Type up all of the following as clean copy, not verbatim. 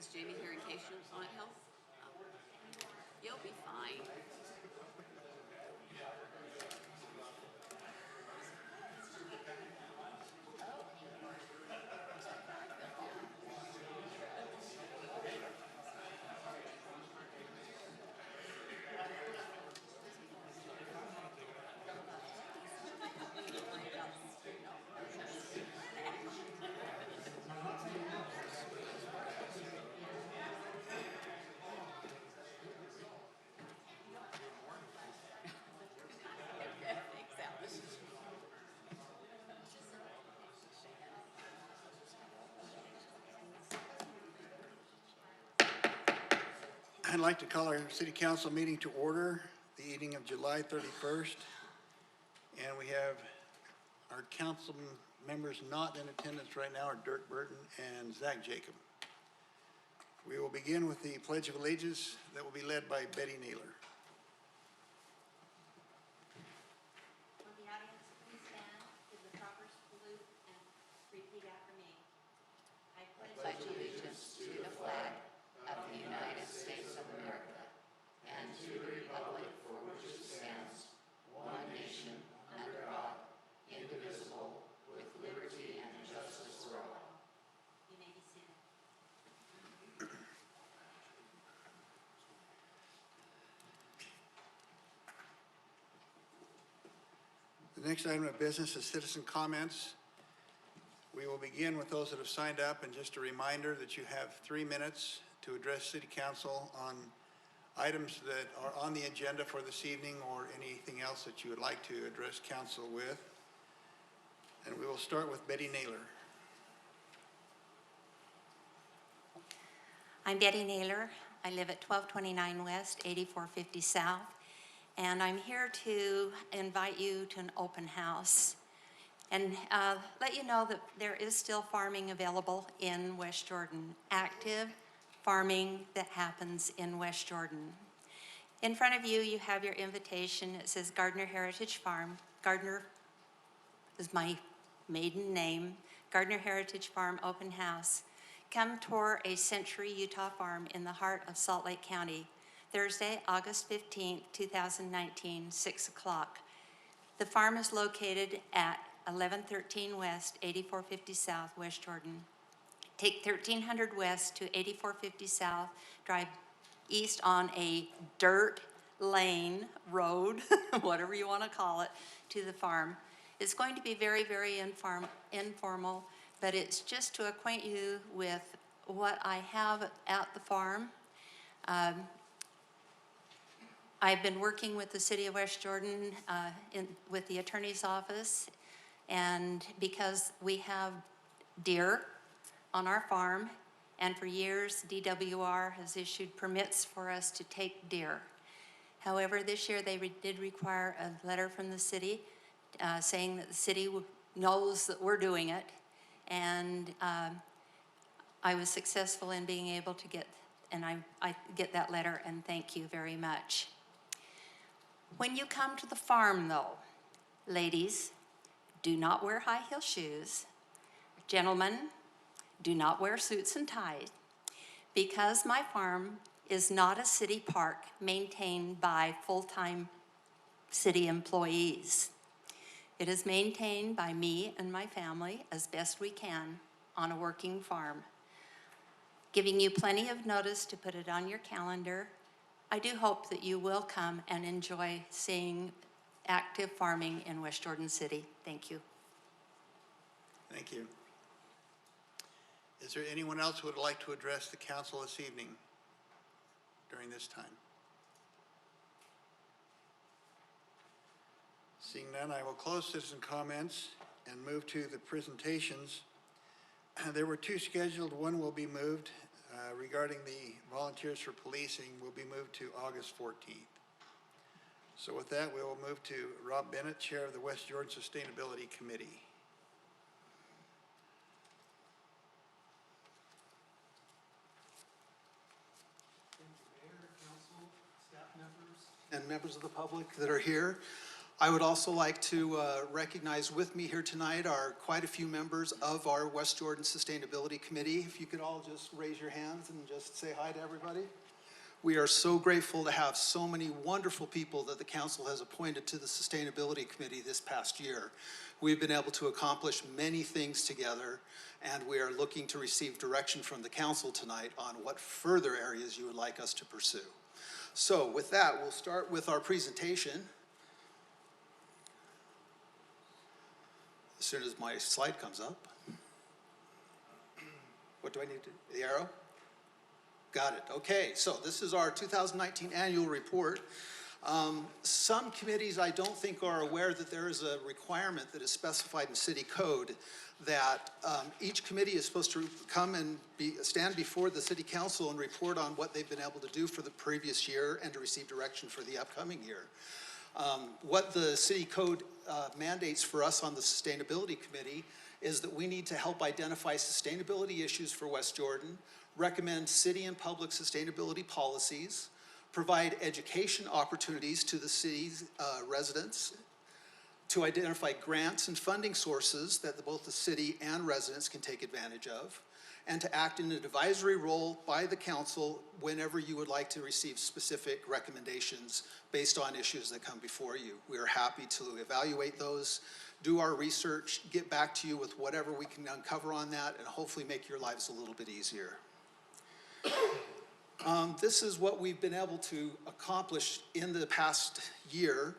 Is Jamie here in case you want help? You'll be fine. Thanks, Alice. I'd like to call our city council meeting to order, the evening of July 31st. And we have our council members not in attendance right now are Dirk Burton and Zach Jacob. We will begin with the Pledge of Allegiance that will be led by Betty Naylor. Will the audience please stand to the proper salute and repeat after me? I Pledge allegiance to the flag of the United States of America and to the republic for which it stands, one nation, under God, indivisible, with liberty and justice for all. You may be seated. The next item of business is citizen comments. We will begin with those that have signed up, and just a reminder that you have 3 minutes to address City Council on items that are on the agenda for this evening or anything else that you would like to address council with. And we will start with Betty Naylor. I'm Betty Naylor. I live at 1229 West, 8450 South, and I'm here to invite you to an open house and let you know that there is still farming available in West Jordan, active farming that happens in West Jordan. In front of you, you have your invitation. It says Gardner Heritage Farm. Gardner is my maiden name. Gardner Heritage Farm Open House. Come tour a Century Utah farm in the heart of Salt Lake County. Thursday, August 15th, 2019, 6 o'clock. The farm is located at 1113 West, 8450 South, West Jordan. Take 1300 West to 8450 South, drive east on a dirt lane road, whatever you want to call it, to the farm. It's going to be very, very informal, but it's just to acquaint you with what I have at the farm. I've been working with the City of West Jordan with the Attorney's Office, and because we have deer on our farm, and for years DWR has issued permits for us to take deer. However, this year they did require a letter from the city saying that the city knows that we're doing it, and I was successful in being able to get, and I get that letter, and thank you very much. When you come to the farm though, ladies, do not wear high heel shoes. Gentlemen, do not wear suits and ties, because my farm is not a city park maintained by full-time city employees. It is maintained by me and my family as best we can on a working farm. Giving you plenty of notice to put it on your calendar. I do hope that you will come and enjoy seeing active farming in West Jordan City. Thank you. Thank you. Is there anyone else who would like to address the council this evening during this time? Seeing none, I will close citizen comments and move to the presentations. There were 2 scheduled. One will be moved regarding the volunteers for policing will be moved to August 14th. So with that, we will move to Rob Bennett, Chair of the West Jordan Sustainability Committee. Mayor, council, staff members, and members of the public that are here. I would also like to recognize with me here tonight are quite a few members of our West Jordan Sustainability Committee. If you could all just raise your hands and just say hi to everybody. We are so grateful to have so many wonderful people that the council has appointed to the Sustainability Committee this past year. We've been able to accomplish many things together, and we are looking to receive direction from the council tonight on what further areas you would like us to pursue. So with that, we'll start with our presentation. As soon as my slide comes up. What do I need to do? The arrow? Got it. Okay, so this is our 2019 annual report. Some committees I don't think are aware that there is a requirement that is specified in city code that each committee is supposed to come and stand before the city council and report on what they've been able to do for the previous year and to receive direction for the upcoming year. What the city code mandates for us on the Sustainability Committee is that we need to help identify sustainability issues for West Jordan, recommend city and public sustainability policies, provide education opportunities to the city's residents, to identify grants and funding sources that both the city and residents can take advantage of, and to act in an advisory role by the council whenever you would like to receive specific recommendations based on issues that come before you. We are happy to evaluate those, do our research, get back to you with whatever we can uncover on that, and hopefully make your lives a little bit easier. This is what we've been able to accomplish in the past year.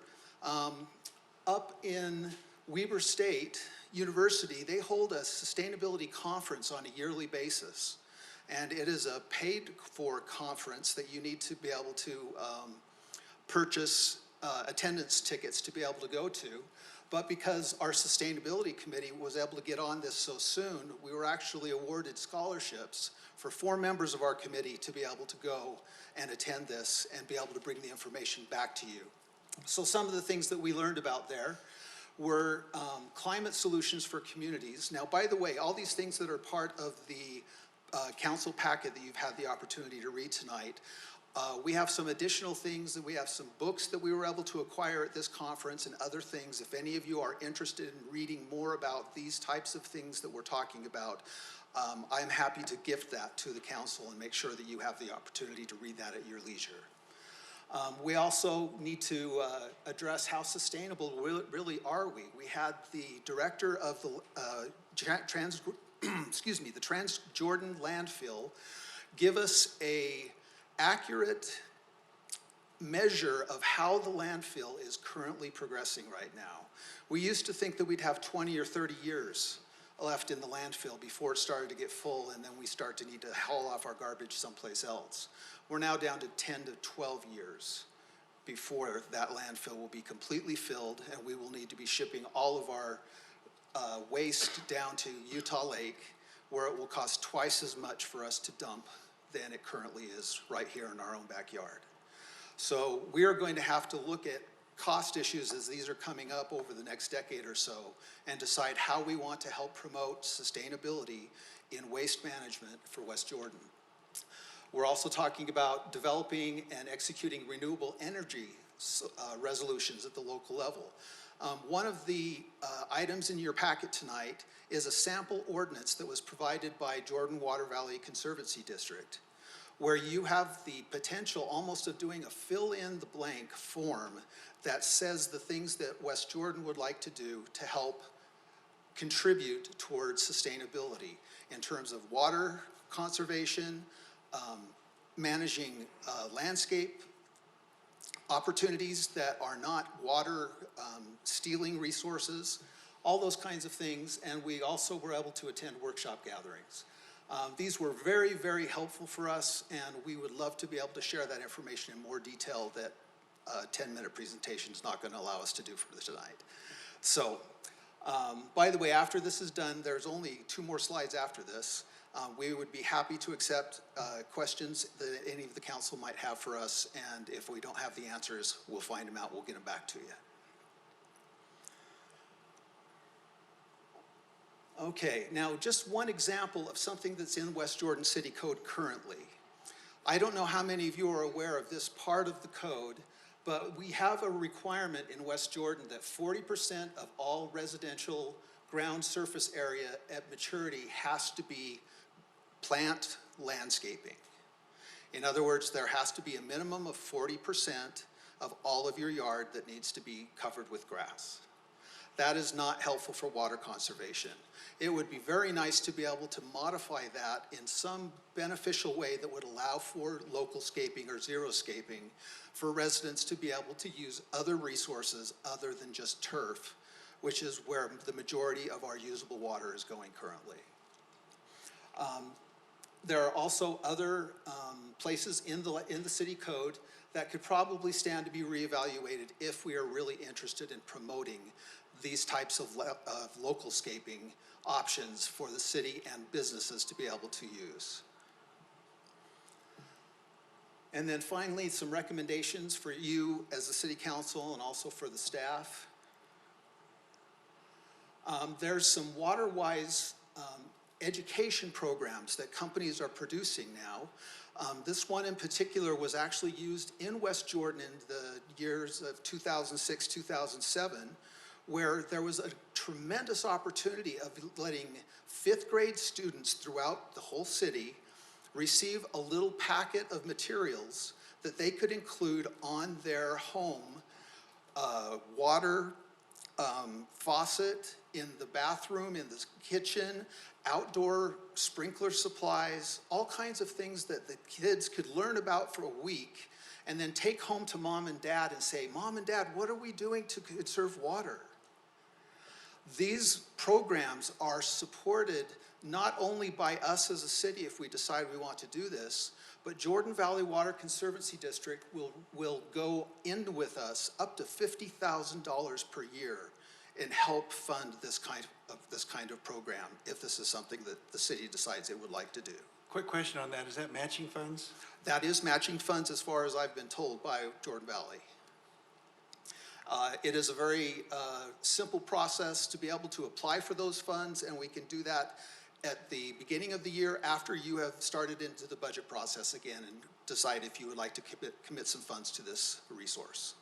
Up in Weber State University, they hold a sustainability conference on a yearly basis. And it is a paid-for conference that you need to be able to purchase attendance tickets to be able to go to. But because our Sustainability Committee was able to get on this so soon, we were actually awarded scholarships for 4 members of our committee to be able to go and attend this and be able to bring the information back to you. So some of the things that we learned about there were climate solutions for communities. Now, by the way, all these things that are part of the council packet that you've had the opportunity to read tonight, we have some additional things, and we have some books that we were able to acquire at this conference and other things. If any of you are interested in reading more about these types of things that we're talking about, I'm happy to gift that to the council and make sure that you have the opportunity to read that at your leisure. We also need to address how sustainable really are we. We had the director of the the Transjordan landfill give us a accurate measure of how the landfill is currently progressing right now. We used to think that we'd have 20 or 30 years left in the landfill before it started to get full, and then we start to need to haul off our garbage someplace else. We're now down to 10 to 12 years before that landfill will be completely filled, and we will need to be shipping all of our waste down to Utah Lake, where it will cost twice as much for us to dump than it currently is right here in our own backyard. So we are going to have to look at cost issues as these are coming up over the next decade or so and decide how we want to help promote sustainability in waste management for West Jordan. We're also talking about developing and executing renewable energy resolutions at the local level. One of the items in your packet tonight is a sample ordinance that was provided by Jordan Water Valley Conservancy District, where you have the potential almost of doing a fill-in-the-blank form that says the things that West Jordan would like to do to help contribute towards sustainability in terms of water conservation, managing landscape opportunities that are not water stealing resources, all those kinds of things, and we also were able to attend workshop gatherings. These were very, very helpful for us, and we would love to be able to share that information in more detail that a 10-minute presentation is not going to allow us to do for tonight. So, by the way, after this is done, there's only 2 more slides after this. We would be happy to accept questions that any of the council might have for us, and if we don't have the answers, we'll find them out, we'll get them back to you. Okay, now just one example of something that's in West Jordan City Code currently. I don't know how many of you are aware of this part of the code, but we have a requirement in West Jordan that 40% of all residential ground surface area at maturity has to be plant landscaping. In other words, there has to be a minimum of 40% of all of your yard that needs to be covered with grass. That is not helpful for water conservation. It would be very nice to be able to modify that in some beneficial way that would allow for local scaping or xeriscaping for residents to be able to use other resources other than just turf, which is where the majority of our usable water is going currently. There are also other places in the city code that could probably stand to be reevaluated if we are really interested in promoting these types of local scaping options for the city and businesses to be able to use. And then finally, some recommendations for you as the city council and also for the staff. There's some water-wise education programs that companies are producing now. This one in particular was actually used in West Jordan in the years of 2006, 2007, where there was a tremendous opportunity of letting 5th grade students throughout the whole city receive a little packet of materials that they could include on their home water faucet, in the bathroom, in the kitchen, outdoor sprinkler supplies, all kinds of things that the kids could learn about for a week and then take home to mom and dad and say, Mom and Dad, what are we doing to conserve water? These programs are supported not only by us as a city if we decide we want to do this, but Jordan Valley Water Conservancy District will go in with us up to $50,000 per year and help fund this kind of program if this is something that the city decides it would like to do. Quick question on that, is that matching funds? That is matching funds as far as I've been told by Jordan Valley. It is a very simple process to be able to apply for those funds, and we can do that at the beginning of the year after you have started into the budget process again and decide if you would like to commit some funds to this resource.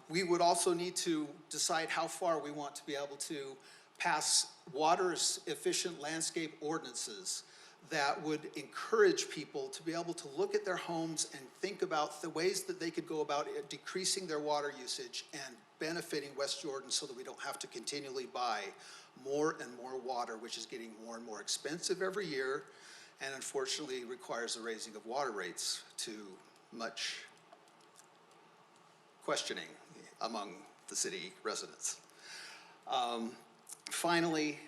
We would also need to decide how far we want to be able to pass water-efficient landscape ordinances that would encourage people to be able to look at their homes and think about the ways that they could go about decreasing their water usage and benefiting West Jordan so that we don't have to continually buy more and more water, which is getting more and more expensive every year and unfortunately requires the raising of water rates to much questioning among the city residents. Finally,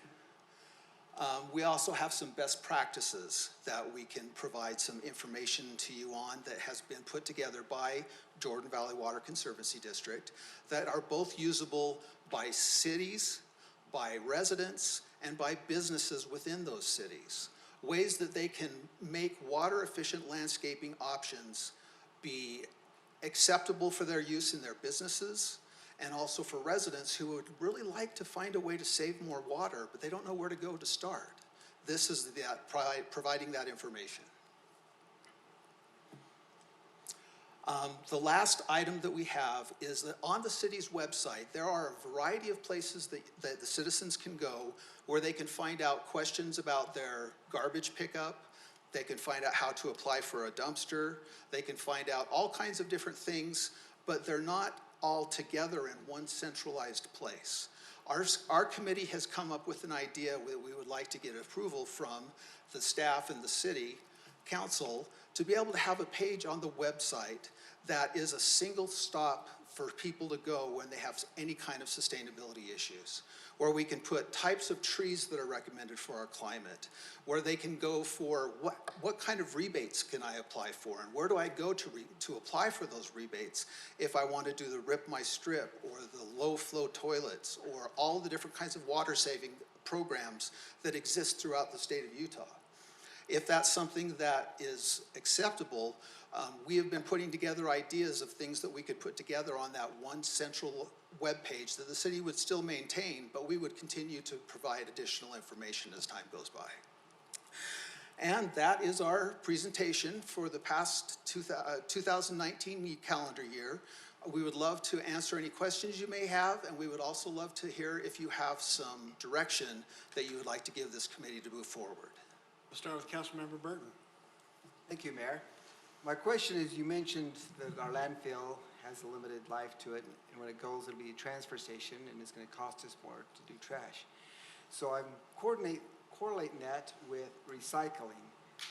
we also have some best practices that we can provide some information to you on that has been put together by Jordan Valley Water Conservancy District that are both usable by cities, by residents, and by businesses within those cities. Ways that they can make water-efficient landscaping options be acceptable for their use in their businesses, and also for residents who would really like to find a way to save more water, but they don't know where to go to start. This is providing that information. The last item that we have is that on the city's website, there are a variety of places that the citizens can go where they can find out questions about their garbage pickup. They can find out how to apply for a dumpster. They can find out all kinds of different things, but they're not all together in one centralized place. Our committee has come up with an idea that we would like to get approval from the staff and the city council to be able to have a page on the website that is a single stop for people to go when they have any kind of sustainability issues, where we can put types of trees that are recommended for our climate, where they can go for what kind of rebates can I apply for, and where do I go to apply for those rebates if I want to do the Rip My Strip or the low flow toilets or all the different kinds of water saving programs that exist throughout the state of Utah. If that's something that is acceptable, we have been putting together ideas of things that we could put together on that one central web page that the city would still maintain, but we would continue to provide additional information as time goes by. And that is our presentation for the past 2019 calendar year. We would love to answer any questions you may have, and we would also love to hear if you have some direction that you would like to give this committee to move forward. We'll start with Councilmember Burton. Thank you, Mayor. My question is, you mentioned that our landfill has a limited life to it, and when it goes, it'll be a transfer station, and it's going to cost us more to do trash. So I'm correlating that with recycling.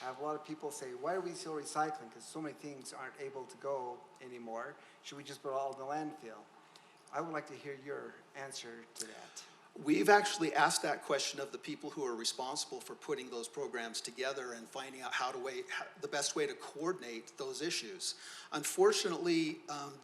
I have a lot of people say, why are we still recycling? Because so many things aren't able to go anymore. Should we just put it all in the landfill? I would like to hear your answer to that. We've actually asked that question of the people who are responsible for putting those programs together and finding out the best way to coordinate those issues. Unfortunately,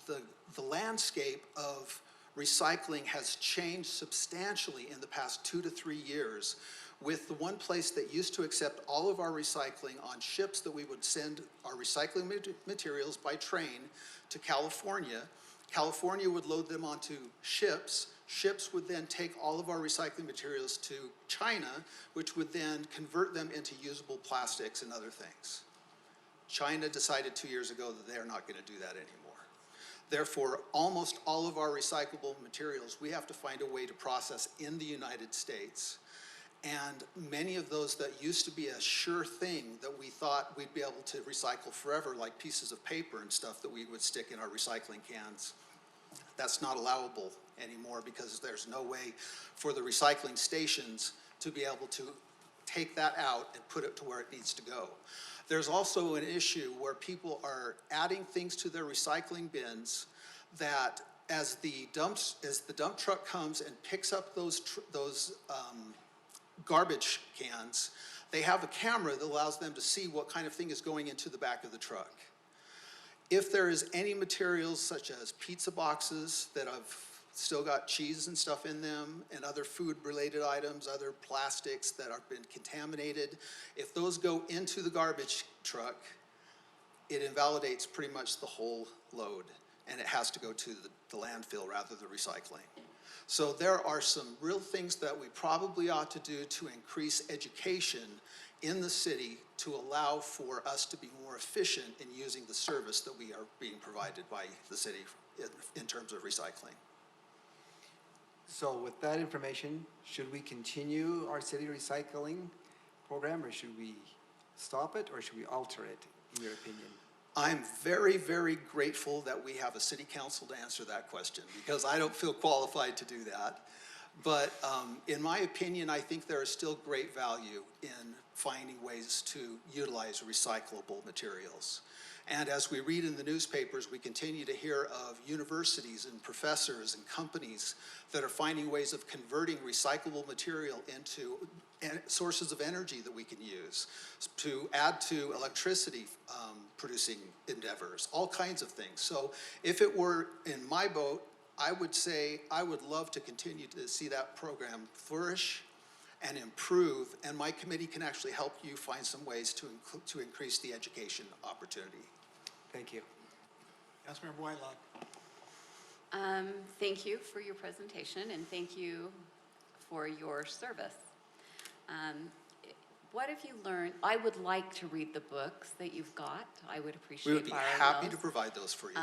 the landscape of recycling has changed substantially in the past 2 to 3 years, with the one place that used to accept all of our recycling on ships that we would send our recycling materials by train to California. California would load them onto ships. Ships would then take all of our recycling materials to China, which would then convert them into usable plastics and other things. China decided 2 years ago that they're not going to do that anymore. Therefore, almost all of our recyclable materials, we have to find a way to process in the United States. And many of those that used to be a sure thing that we thought we'd be able to recycle forever, like pieces of paper and stuff that we would stick in our recycling cans, that's not allowable anymore because there's no way for the recycling stations to be able to take that out and put it to where it needs to go. There's also an issue where people are adding things to their recycling bins that as the dump truck comes and picks up those garbage cans, they have a camera that allows them to see what kind of thing is going into the back of the truck. If there is any materials such as pizza boxes that have still got cheese and stuff in them and other food-related items, other plastics that have been contaminated, if those go into the garbage truck, it invalidates pretty much the whole load, and it has to go to the landfill rather than recycling. So there are some real things that we probably ought to do to increase education in the city to allow for us to be more efficient in using the service that we are being provided by the city in terms of recycling. So with that information, should we continue our city recycling program, or should we stop it, or should we alter it, in your opinion? I'm very, very grateful that we have a city council to answer that question, because I don't feel qualified to do that. But in my opinion, I think there is still great value in finding ways to utilize recyclable materials. And as we read in the newspapers, we continue to hear of universities and professors and companies that are finding ways of converting recyclable material into sources of energy that we can use to add to electricity producing endeavors, all kinds of things. So if it were in my boat, I would say I would love to continue to see that program flourish and improve, and my committee can actually help you find some ways to increase the education opportunity. Thank you. Councilmember Whitelock. Thank you for your presentation, and thank you for your service. What have you learned? I would like to read the books that you've got. I would appreciate We would be borrowing happy those. to provide those for you.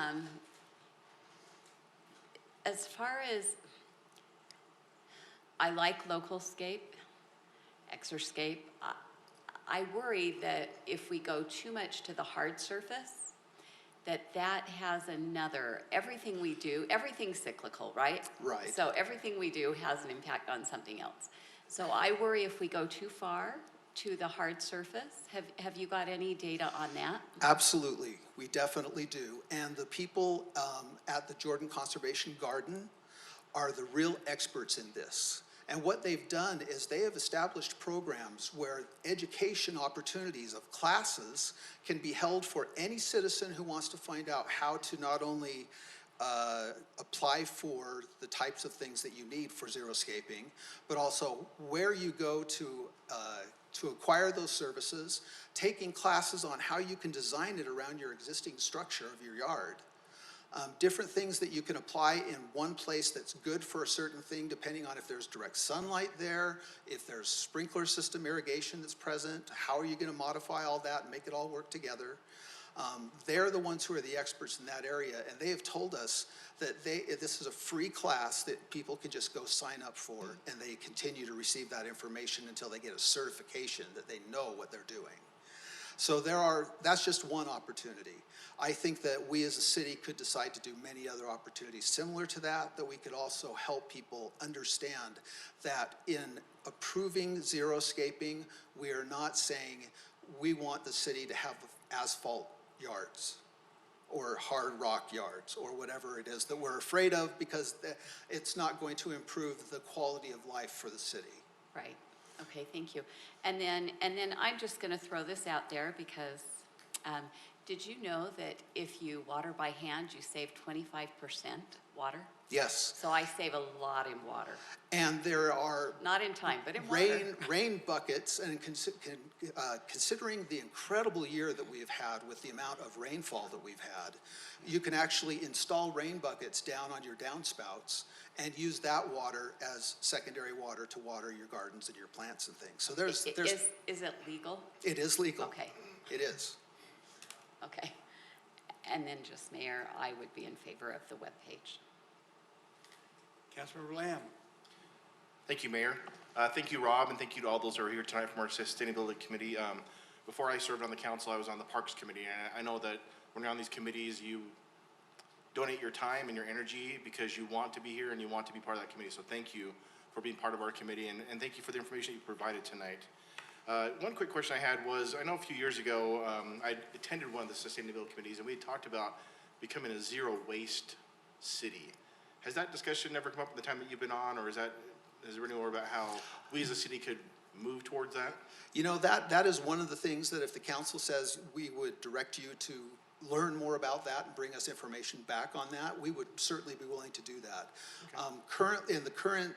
As far as, I like Localscape, Exerscape. I worry that if we go too much to the hard surface, that has everything we do, everything's cyclical, right? Right. So everything we do has an impact on something else. So I worry if we go too far to the hard surface. Have you got any data on that? Absolutely, we definitely do. And the people at the Jordan Conservation Garden are the real experts in this. And what they've done is they have established programs where education opportunities of classes can be held for any citizen who wants to find out how to not only apply for the types of things that you need for xeriscaping, but also where you go to acquire those services, taking classes on how you can design it around your existing structure of your yard. different things that you can apply in one place that's good for a certain thing, depending on if there's direct sunlight there, if there's sprinkler system irrigation that's present, how are you going to modify all that and make it all work together? They're the ones who are the experts in that area, and they have told us that this is a free class that people can just go sign up for, and they continue to receive that information until they get a certification that they know what they're doing. So that's just one opportunity. I think that we as a city could decide to do many other opportunities similar to that, that we could also help people understand that in approving xeriscaping, we are not saying we want the city to have asphalt yards or hard rock yards or whatever it is that we're afraid of, because it's not going to improve the quality of life for the city. Right. Okay, thank you. And then I'm just going to throw this out there because did you know that if you water by hand, you save 25% water? Yes. So I save a lot in water. And there are Not in time, but in water. rain buckets, and considering the incredible year that we've had with the amount of rainfall that we've had, you can actually install rain buckets down on your downspouts and use that water as secondary water to water your gardens and your plants and things. So there's Is it legal? it is legal. Okay. It is. Okay. And then just, Mayor, I would be in favor of the webpage. Councilmember Lamb. Thank you, Mayor. Thank you, Rob, and thank you to all those who are here tonight from our Sustainability Committee. Before I served on the council, I was on the Parks Committee, and I know that when you're on these committees, you donate your time and your energy because you want to be here and you want to be part of that committee. So thank you for being part of our committee, and thank you for the information you provided tonight. One quick question I had was, I know a few years ago, I attended one of the Sustainability Committees, and we had talked about becoming a zero waste city. Has that discussion never come up in the time that you've been on, or is there any more about how we as a city could move towards that? You know, that is one of the things that if the council says we would direct you to learn more about that and bring us information back on that, we would certainly be willing to do that. Okay. In the current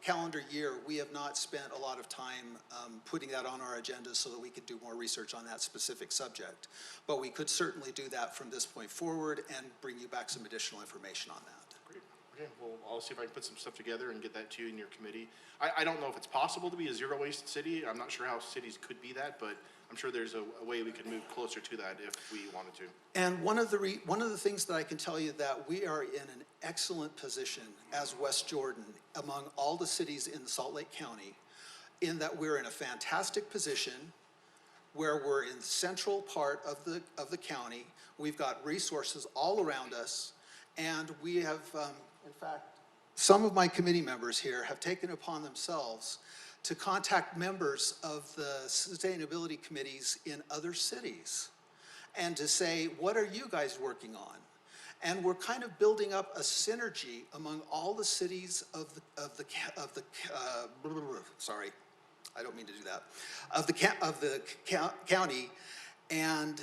calendar year, we have not spent a lot of time putting that on our agenda so that we could do more research on that specific subject. But we could certainly do that from this point forward and bring you back some additional information on that. Great. Okay, well, I'll see if I can put some stuff together and get that to you in your committee. I don't know if it's possible to be a zero waste city. I'm not sure how cities could be that, but I'm sure there's a way we could move closer to that if we wanted to. And one of the things that I can tell you that we are in an excellent position as West Jordan among all the cities in Salt Lake County, in that we're in a fantastic position where we're in the central part of the county. We've got resources all around us, and we have, in fact, some of my committee members here have taken upon themselves to contact members of the sustainability committees in other cities and to say, what are you guys working on? And we're kind of building up a synergy among all the cities of the sorry, I don't mean to do that, of the county, and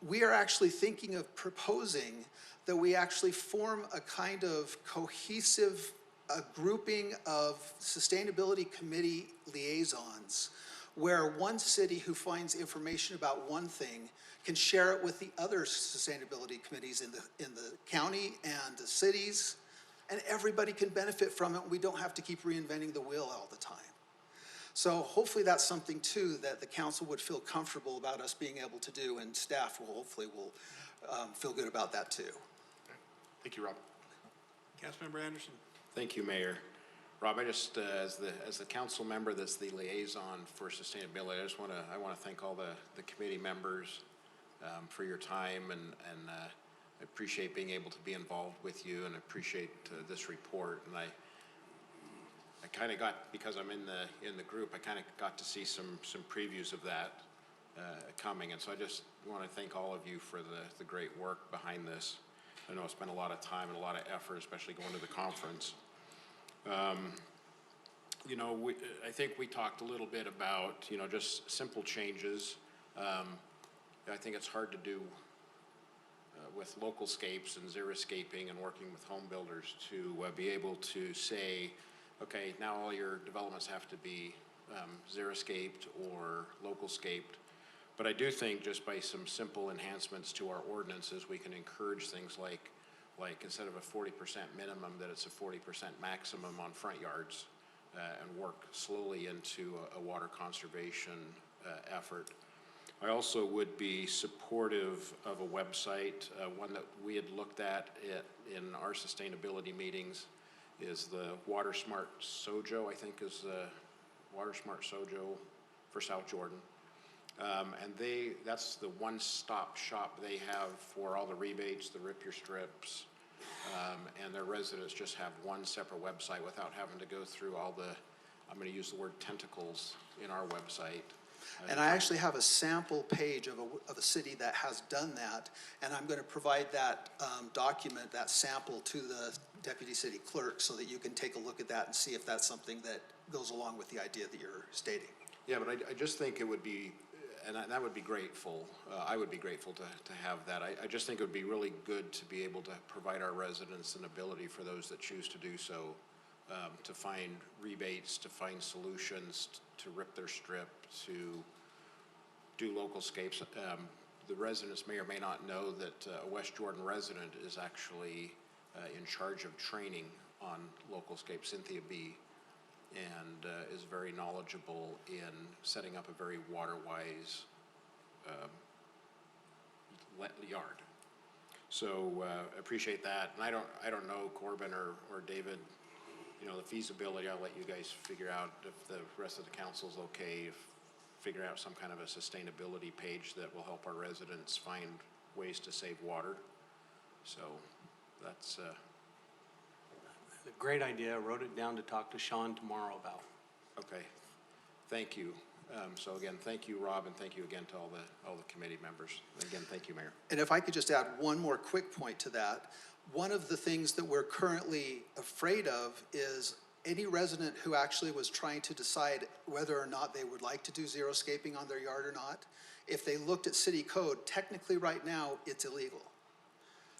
we are actually thinking of proposing that we actually form a kind of cohesive grouping of sustainability committee liaisons, where one city who finds information about one thing can share it with the other sustainability committees in the county and the cities, and everybody can benefit from it. We don't have to keep reinventing the wheel all the time. So hopefully that's something too that the council would feel comfortable about us being able to do, and staff will hopefully feel good about that too. Thank you, Rob. Councilmember Anderson. Thank you, Mayor. Rob, I just, as the council member that's the liaison for sustainability, I want to thank all the committee members for your time, and I appreciate being able to be involved with you, and appreciate this report. And I kind of got, because I'm in the group, I kind of got to see some previews of that coming, and so I just want to thank all of you for the great work behind this. I know it's been a lot of time and a lot of effort, especially going to the conference. You know, I think we talked a little bit about, you know, just simple changes. I think it's hard to do with local scapes and xeriscaping and working with home builders to be able to say, okay, now all your developments have to be xeriscaped or local scaped. But I do think just by some simple enhancements to our ordinances, we can encourage things like instead of a 40% minimum, that it's a 40% maximum on front yards, and work slowly into a water conservation effort. I also would be supportive of a website. One that we had looked at in our sustainability meetings is the Water Smart Sojo, I think is the Water Smart Sojo for South Jordan. And that's the one-stop shop they have for all the rebates, the rip your strips, and their residents just have one separate website without having to go through all the, I'm gonna use the word tentacles in our website. And I actually have a sample page of a city that has done that, and I'm going to provide that document, that sample, to the deputy city clerk so that you can take a look at that and see if that's something that goes along with the idea that you're stating. Yeah, but I just think it would be, and that would be grateful, I would be grateful to have that. I just think it would be really good to be able to provide our residents an ability for those that choose to do so, to find rebates, to find solutions, to rip their strip, to do local scapes. The residents may or may not know that a West Jordan resident is actually in charge of training on local scapes, Cynthia B., and is very knowledgeable in setting up a very water-wise yard. So appreciate that. And I don't know, Corbin or David, you know, the feasibility. I'll let you guys figure out if the rest of the council's okay, if figure out some kind of a sustainability page that will help our residents find ways to save water. So that's A great idea. I wrote it down to talk to Sean tomorrow about. okay. Thank you. So again, thank you, Rob, and thank you again to all the committee members. And again, thank you, Mayor. And if I could just add one more quick point to that, one of the things that we're currently afraid of is any resident who actually was trying to decide whether or not they would like to do xeriscaping on their yard or not. If they looked at city code, technically right now, it's illegal.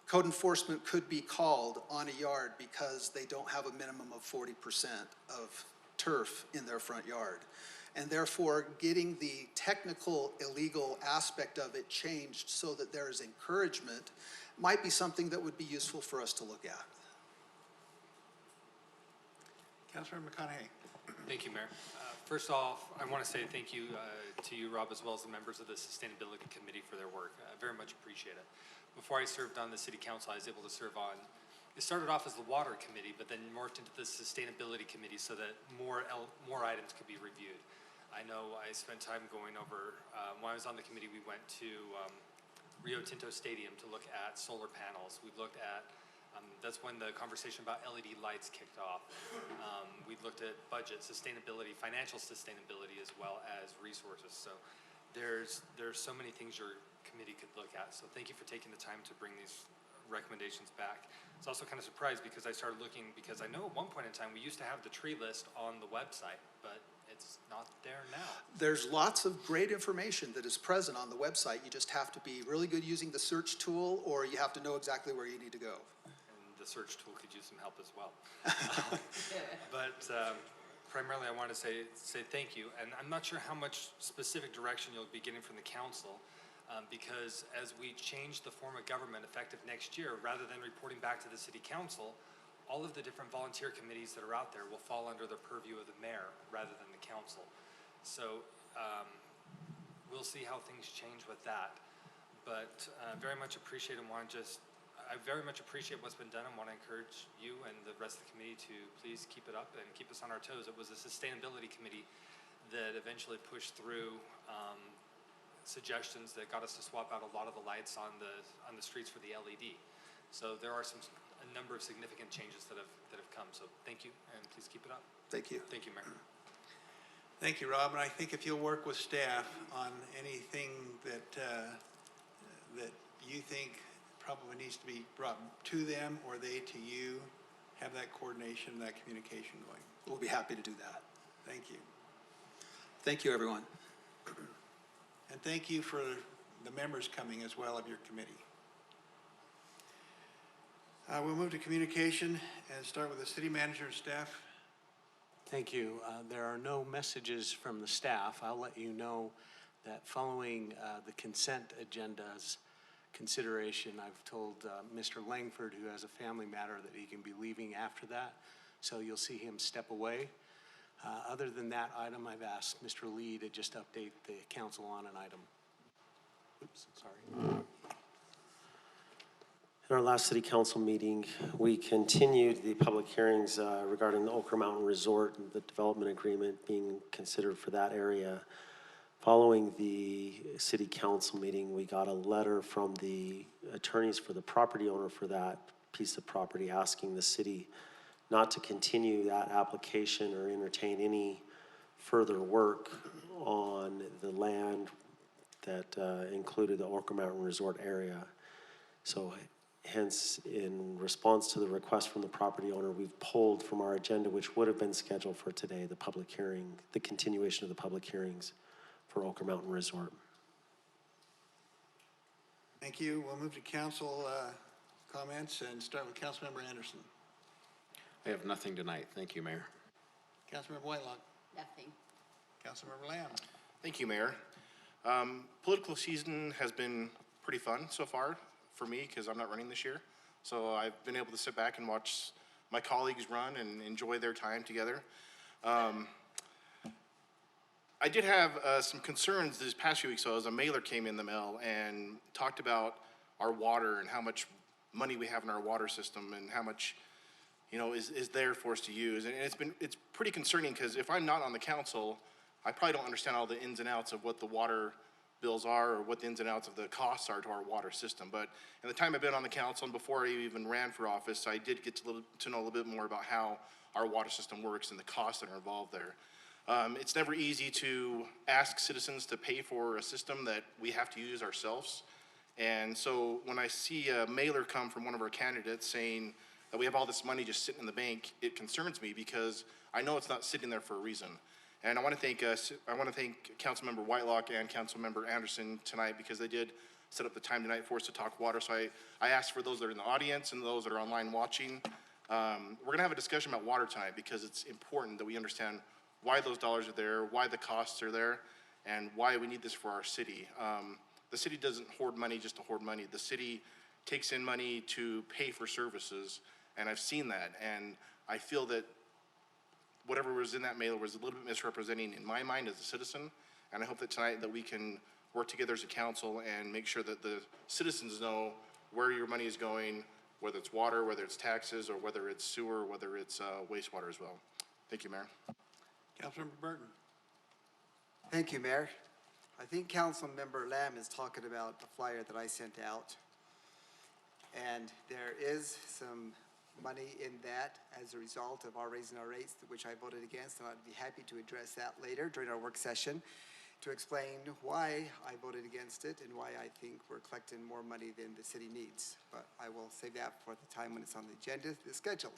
Code enforcement could be called on a yard because they don't have a minimum of 40% of turf in their front yard. And therefore, getting the technical illegal aspect of it changed so that there is encouragement might be something that would be useful for us to look at. Councilor McConaughey. Thank you, Mayor. First off, I want to say thank you to you, Rob, as well as the members of the Sustainability Committee for their work. I very much appreciate it. Before I served on the City Council, I was able to serve on, it started off as the Water Committee, but then morphed into the Sustainability Committee so that more items could be reviewed. I know I spent time going over, when I was on the committee, we went to Rio Tinto Stadium to look at solar panels. We looked at, that's when the conversation about LED lights kicked off. We looked at budget, sustainability, financial sustainability, as well as resources. So there's so many things your committee could look at. So thank you for taking the time to bring these recommendations back. It's also kind of surprised because I started looking, because I know at one point in time we used to have the tree list on the website, but it's not there now. There's lots of great information that is present on the website. You just have to be really good using the search tool, or you have to know exactly where you need to go. And the search tool could use some help as well. But primarily I want to say thank you. And I'm not sure how much specific direction you'll be getting from the council, because as we change the form of government effective next year, rather than reporting back to the city council, all of the different volunteer committees that are out there will fall under the purview of the mayor rather than the council. So we'll see how things change with that. But very much appreciate and want to I very much appreciate what's been done and want to encourage you and the rest of the committee to please keep it up and keep us on our toes. It was the Sustainability Committee that eventually pushed through suggestions that got us to swap out a lot of the lights on the streets for the LED. So there are a number of significant changes that have come. So thank you, and please keep it up. Thank you. Thank you, Mayor. Thank you, Rob. And I think if you'll work with staff on anything that you think probably needs to be brought to them or they to you, have that coordination, that communication going. We'll be happy to do that. Thank you. Thank you, everyone. And thank you for the members coming as well of your committee. We'll move to communication and start with the city manager and staff. Thank you. There are no messages from the staff. I'll let you know that following the consent agenda's consideration, I've told Mr. Langford, who has a family matter, that he can be leaving after that. So you'll see him step away. Other than that item, I've asked Mr. Lee to just update the council on an item. Oops, sorry. At our last city council meeting, we continued the public hearings regarding the Ochre Mountain Resort and the development agreement being considered for that area. Following the city council meeting, we got a letter from the attorneys for the property owner for that piece of property asking the city not to continue that application or entertain any further work on the land that included the Ochre Mountain Resort area. So hence, in response to the request from the property owner, we've pulled from our agenda, which would have been scheduled for today, the public hearing, the continuation of the public hearings for Ochre Mountain Resort. Thank you. We'll move to council comments and start with Councilmember Anderson. I have nothing tonight. Thank you, Mayor. Councilmember Whitelock. Nothing. Councilmember Lamb. Thank you, Mayor. Political season has been pretty fun so far for me because I'm not running this year. So I've been able to sit back and watch my colleagues run and enjoy their time together. I did have some concerns this past few weeks. So as a mailer came in the mail and talked about our water and how much money we have in our water system and how much, you know, is there for us to use. And it's pretty concerning because if I'm not on the council, I probably don't understand all the ins and outs of what the water bills are or what the ins and outs of the costs are to our water system. But in the time I've been on the council and before I even ran for office, I did get to know a little bit more about how our water system works and the costs that are involved there. It's never easy to ask citizens to pay for a system that we have to use ourselves. And so when I see a mailer come from one of our candidates saying that we have all this money just sitting in the bank, it concerns me because I know it's not sitting there for a reason. And I want to thank Councilmember Whitelock and Councilmember Anderson tonight because they did set up the time tonight for us to talk water. So I asked for those that are in the audience and those that are online watching. We're going to have a discussion about water tonight because it's important that we understand why those dollars are there, why the costs are there, and why we need this for our city. The city doesn't hoard money just to hoard money. The city takes in money to pay for services, and I've seen that. And I feel that whatever was in that mail was a little bit misrepresenting in my mind as a citizen, and I hope that tonight that we can work together as a council and make sure that the citizens know where your money is going, whether it's water, whether it's taxes, or whether it's sewer, whether it's wastewater as well. Thank you, Mayor. Councilmember Burton. Thank you, Mayor. I think Councilmember Lamb is talking about the flyer that I sent out. And there is some money in that as a result of our raising our rates, which I voted against, and I'd be happy to address that later during our work session to explain why I voted against it and why I think we're collecting more money than the city needs. But I will save that for the time when it's on the agenda, it's scheduled.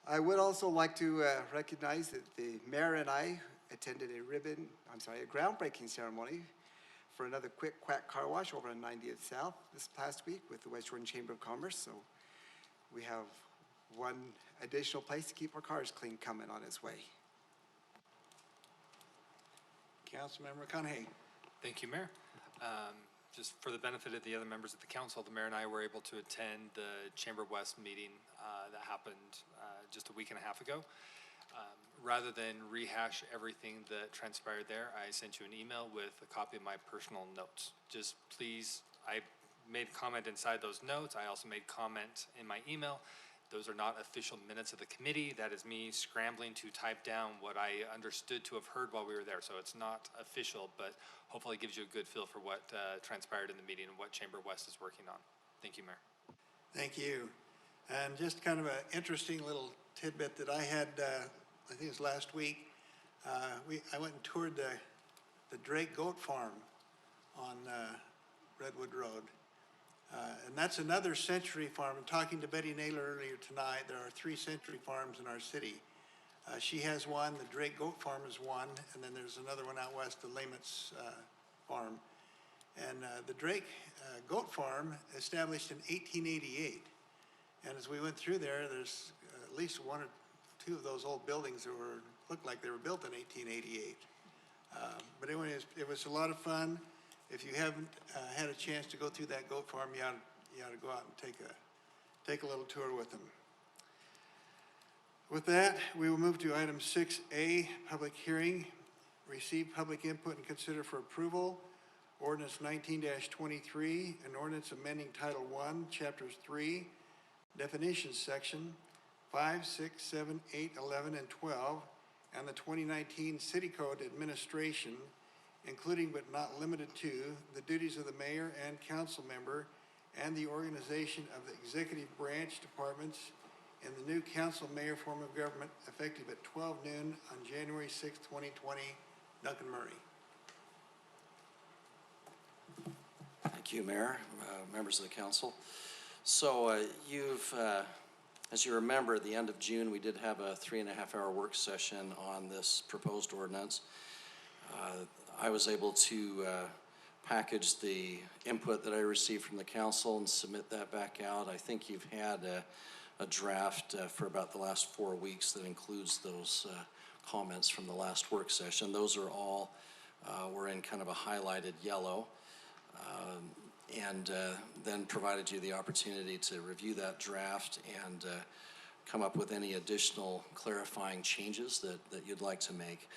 I would also like to recognize that the mayor and I attended a groundbreaking ceremony for another Quick Quack car wash over on 90th South this past week with the West Jordan Chamber of Commerce. So we have one additional place to keep our cars clean coming on its way. Councilmember McConaughey. Thank you, Mayor. Just for the benefit of the other members of the council, the mayor and I were able to attend the Chamber West meeting that happened just a week and a half ago. Rather than rehash everything that transpired there, I sent you an email with a copy of my personal notes. Just please, I made comment inside those notes. I also made comment in my email. Those are not official minutes of the committee. That is me scrambling to type down what I understood to have heard while we were there. So it's not official, but hopefully it gives you a good feel for what transpired in the meeting and what Chamber West is working on. Thank you, Mayor. Thank you. And just kind of an interesting little tidbit that I had, I think it was last week. I went and toured the Drake Goat Farm on Redwood Road. And that's another Century Farm. I'm talking to Betty Naylor earlier tonight. There are 3 Century Farms in our city. She has one, the Drake Goat Farm is one, and then there's another one out west, the Lamitz Farm. And the Drake Goat Farm established in 1888. And as we went through there, there's at least 1 or 2 of those old buildings that looked like they were built in 1888. But anyway, it was a lot of fun. If you haven't had a chance to go through that goat farm, you ought to go out and take a little tour with them. With that, we will move to item 6A, public hearing. Receive public input and consider for approval ordinance 19-23, an ordinance amending Title I, Chapters 3, definitions section 5, 6, 7, 8, 11, and 12, and the 2019 City Code Administration, including but not limited to the duties of the mayor and council member and the organization of the executive branch departments in the new council mayor form of government effective at 12 noon on January 6, 2020. Duncan Murray. Thank you, Mayor, members of the council. So as you remember, at the end of June, we did have a 3.5-hour work session on this proposed ordinance. I was able to package the input that I received from the council and submit that back out. I think you've had a draft for about the last 4 weeks that includes those comments from the last work session. Those are all were in kind of a highlighted yellow, and then provided you the opportunity to review that draft and come up with any additional clarifying changes that you'd like to make.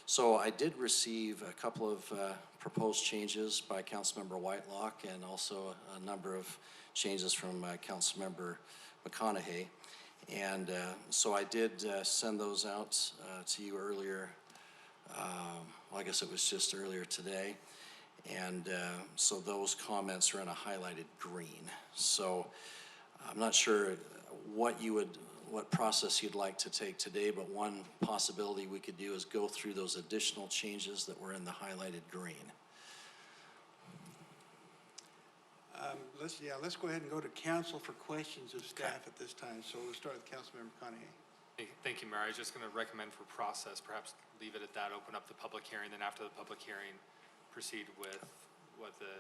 So I did receive a couple of proposed changes by Councilmember Whitelock and also a number of changes from Councilmember McConaughey. And so I did send those out to you earlier. Well, I guess it was just earlier today. And so those comments are in a highlighted green. So I'm not sure what process you'd like to take today, but one possibility we could do is go through those additional changes that were in the highlighted green. Let's go ahead and go to council for questions of staff at this time. So we'll start with Councilmember McConaughey. Thank you, Mayor. I was just going to recommend for process, perhaps leave it at that, open up the public hearing, then after the public hearing, proceed with what the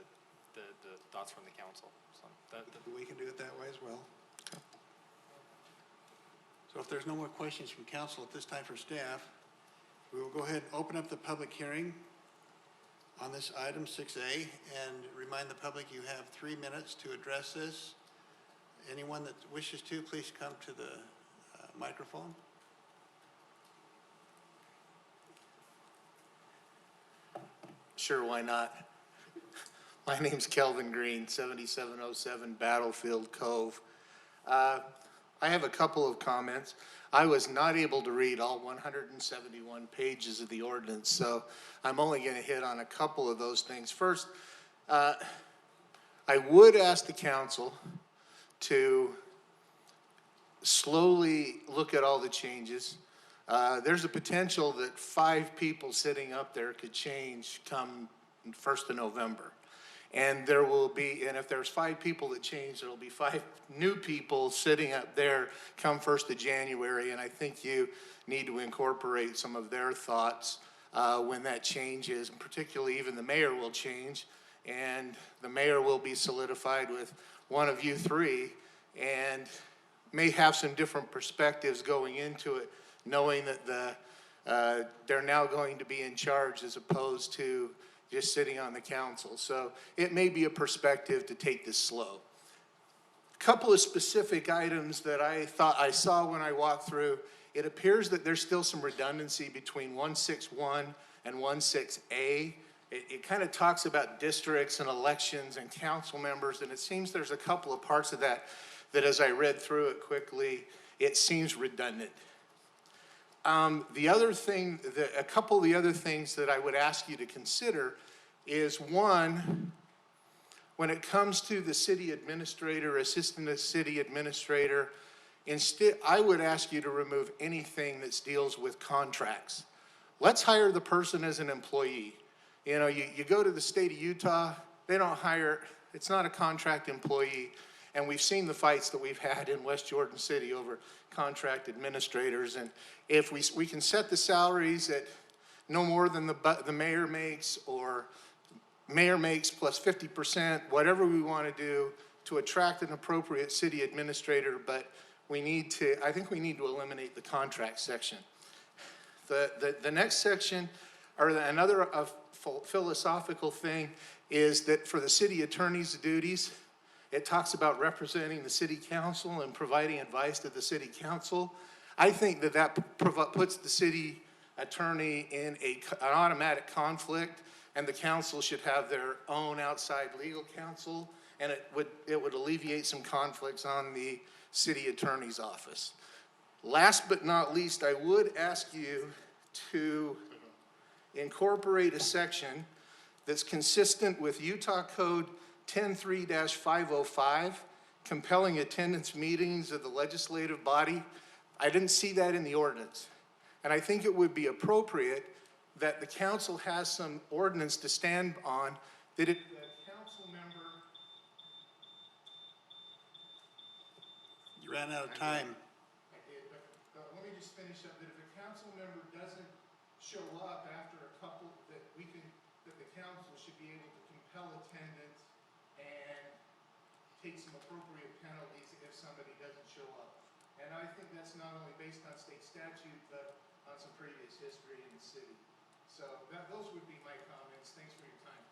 thoughts from the council. So we can do it that way as well. So if there's no more questions from council at this time for staff, we will go ahead and open up the public hearing on this item 6A and remind the public you have 3 minutes to address this. Anyone that wishes to, please come to the microphone. Sure, why not? My name's Kelvin Green, 7707 Battlefield Cove. I have a couple of comments. I was not able to read all 171 pages of the ordinance, so I'm only going to hit on a couple of those things. First, I would ask the council to slowly look at all the changes. There's a potential that 5 people sitting up there could change come 1st of November. And there will be, and if there's 5 people that change, there will be 5 new people sitting up there come 1st of January. And I think you need to incorporate some of their thoughts when that changes, and particularly even the mayor will change. And the mayor will be solidified with one of you 3 and may have some different perspectives going into it, knowing that they're now going to be in charge as opposed to just sitting on the council. So it may be a perspective to take this slow. A couple of specific items that I thought I saw when I walked through. It appears that there's still some redundancy between 161 and 16A. It kind of talks about districts and elections and council members, and it seems there's a couple of parts of that as I read through it quickly, it seems redundant. The other thing, a couple of the other things that I would ask you to consider is, one, when it comes to the city administrator, assistant city administrator, instead, I would ask you to remove anything that deals with contracts. Let's hire the person as an employee. You know, you go to the state of Utah, they don't hire, it's not a contract employee. And we've seen the fights that we've had in West Jordan City over contract administrators. And if we can set the salaries at no more than the mayor makes, or mayor makes plus 50%, whatever we want to do to attract an appropriate city administrator, but I think we need to eliminate the contract section. The next section, or another philosophical thing is that for the city attorney's duties, it talks about representing the city council and providing advice to the city council. I think that puts the city attorney in an automatic conflict, and the council should have their own outside legal counsel, and it would alleviate some conflicts on the city attorney's office. Last but not least, I would ask you to incorporate a section that's consistent with Utah Code 10.3-505, compelling attendance meetings of the legislative body. I didn't see that in the ordinance. And I think it would be appropriate that the council has some ordinance to stand on, that the council member. You ran out of time. I did, but let me just finish up, that if a council member doesn't show up after a couple, that the council should be able to compel attendance and take some appropriate penalties if somebody doesn't show up. And I think that's not only based on state statute, but on some previous history in the city. So those would be my comments. Thanks for your time.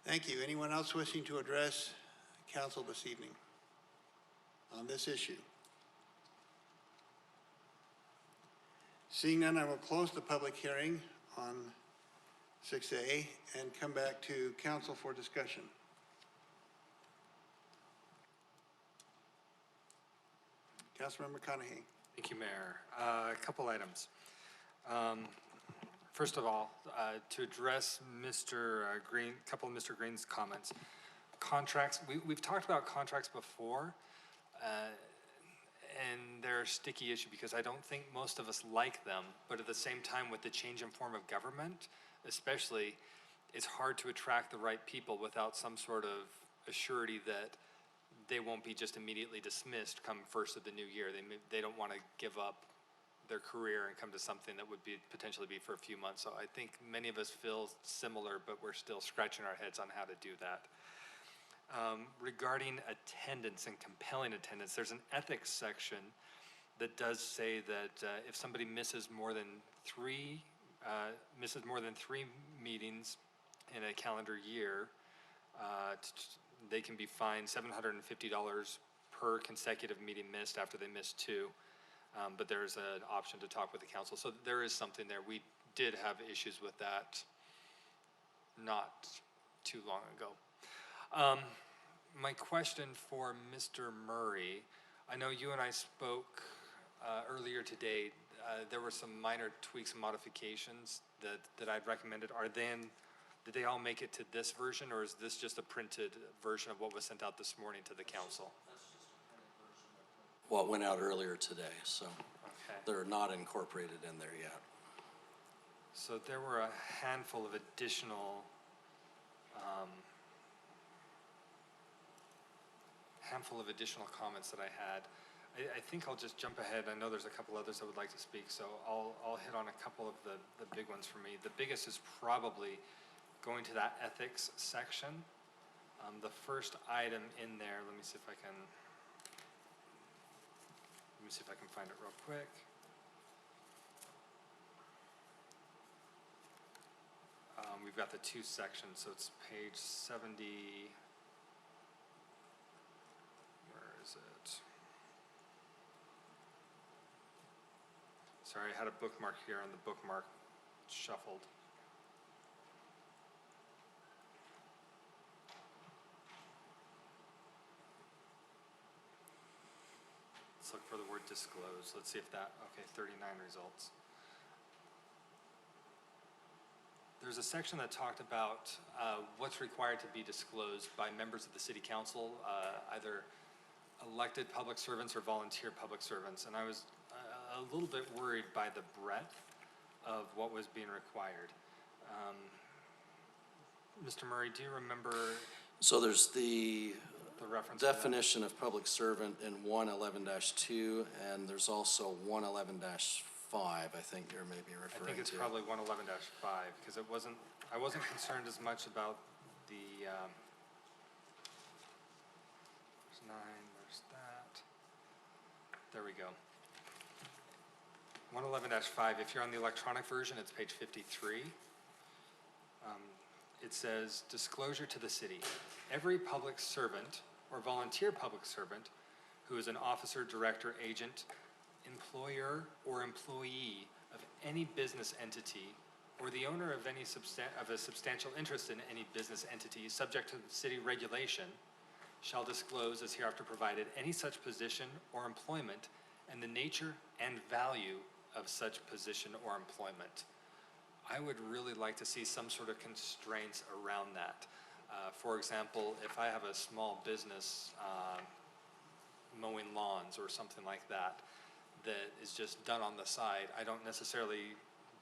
Thank you. Anyone else wishing to address council this evening on this issue? Seeing none, I will close the public hearing on 6A and come back to council for discussion. Councilmember McConaughey. Thank you, Mayor. A couple items. First of all, to address Mr. Green, a couple of Mr. Green's comments. Contracts, we've talked about contracts before, and they're a sticky issue because I don't think most of us like them, but at the same time, with the change in form of government, especially, it's hard to attract the right people without some sort of assurity that they won't be just immediately dismissed come first of the new year. They don't want to give up their career and come to something that would be potentially be for a few months. So I think many of us feel similar, but we're still scratching our heads on how to do that. Regarding attendance and compelling attendance, there's an ethics section that does say that if somebody misses more than three meetings in a calendar year, they can be fined $750 per consecutive meeting missed after they miss two. But there's an option to talk with the council. So there is something there. We did have issues with that not too long ago. My question for Mr. Murray, I know you and I spoke earlier today. There were some minor tweaks and modifications that I'd recommended. Did they all make it to this version, or is this just a printed version of what was sent out this morning to the council? What went out earlier today, so Okay. they're not incorporated in there yet. So there were a handful of additional comments that I had. I think I'll just jump ahead. I know there's a couple others that would like to speak, so I'll hit on a couple of the big ones for me. The biggest is probably going to that ethics section. The first item in there, let me see if I can find it real quick. We've got the two sections, so it's page 70. Where is it? Sorry, I had a bookmark here and the bookmark shuffled. Let's look for the word disclose. Let's see if that, okay, 39 results. There's a section that talked about what's required to be disclosed by members of the city council, either elected public servants or volunteer public servants. And I was a little bit worried by the breadth of what was being required. Mr. Murray, do you remember So there's the reference to that? definition of public servant in 111-2, and there's also 111-5, I think you're maybe I referring to. think it's probably 111-5, because I wasn't concerned as much about the, there's 9, there's that. There we go. 111-5, if you're on the electronic version, it's page 53. It says, disclosure to the city. Every public servant or volunteer public servant who is an officer, director, agent, employer, or employee of any business entity or the owner of any of a substantial interest in any business entity subject to city regulation shall disclose as hereafter provided any such position or employment and the nature and value of such position or employment. I would really like to see some sort of constraints around that. For example, if I have a small business mowing lawns or something like that, that is just done on the side, I don't necessarily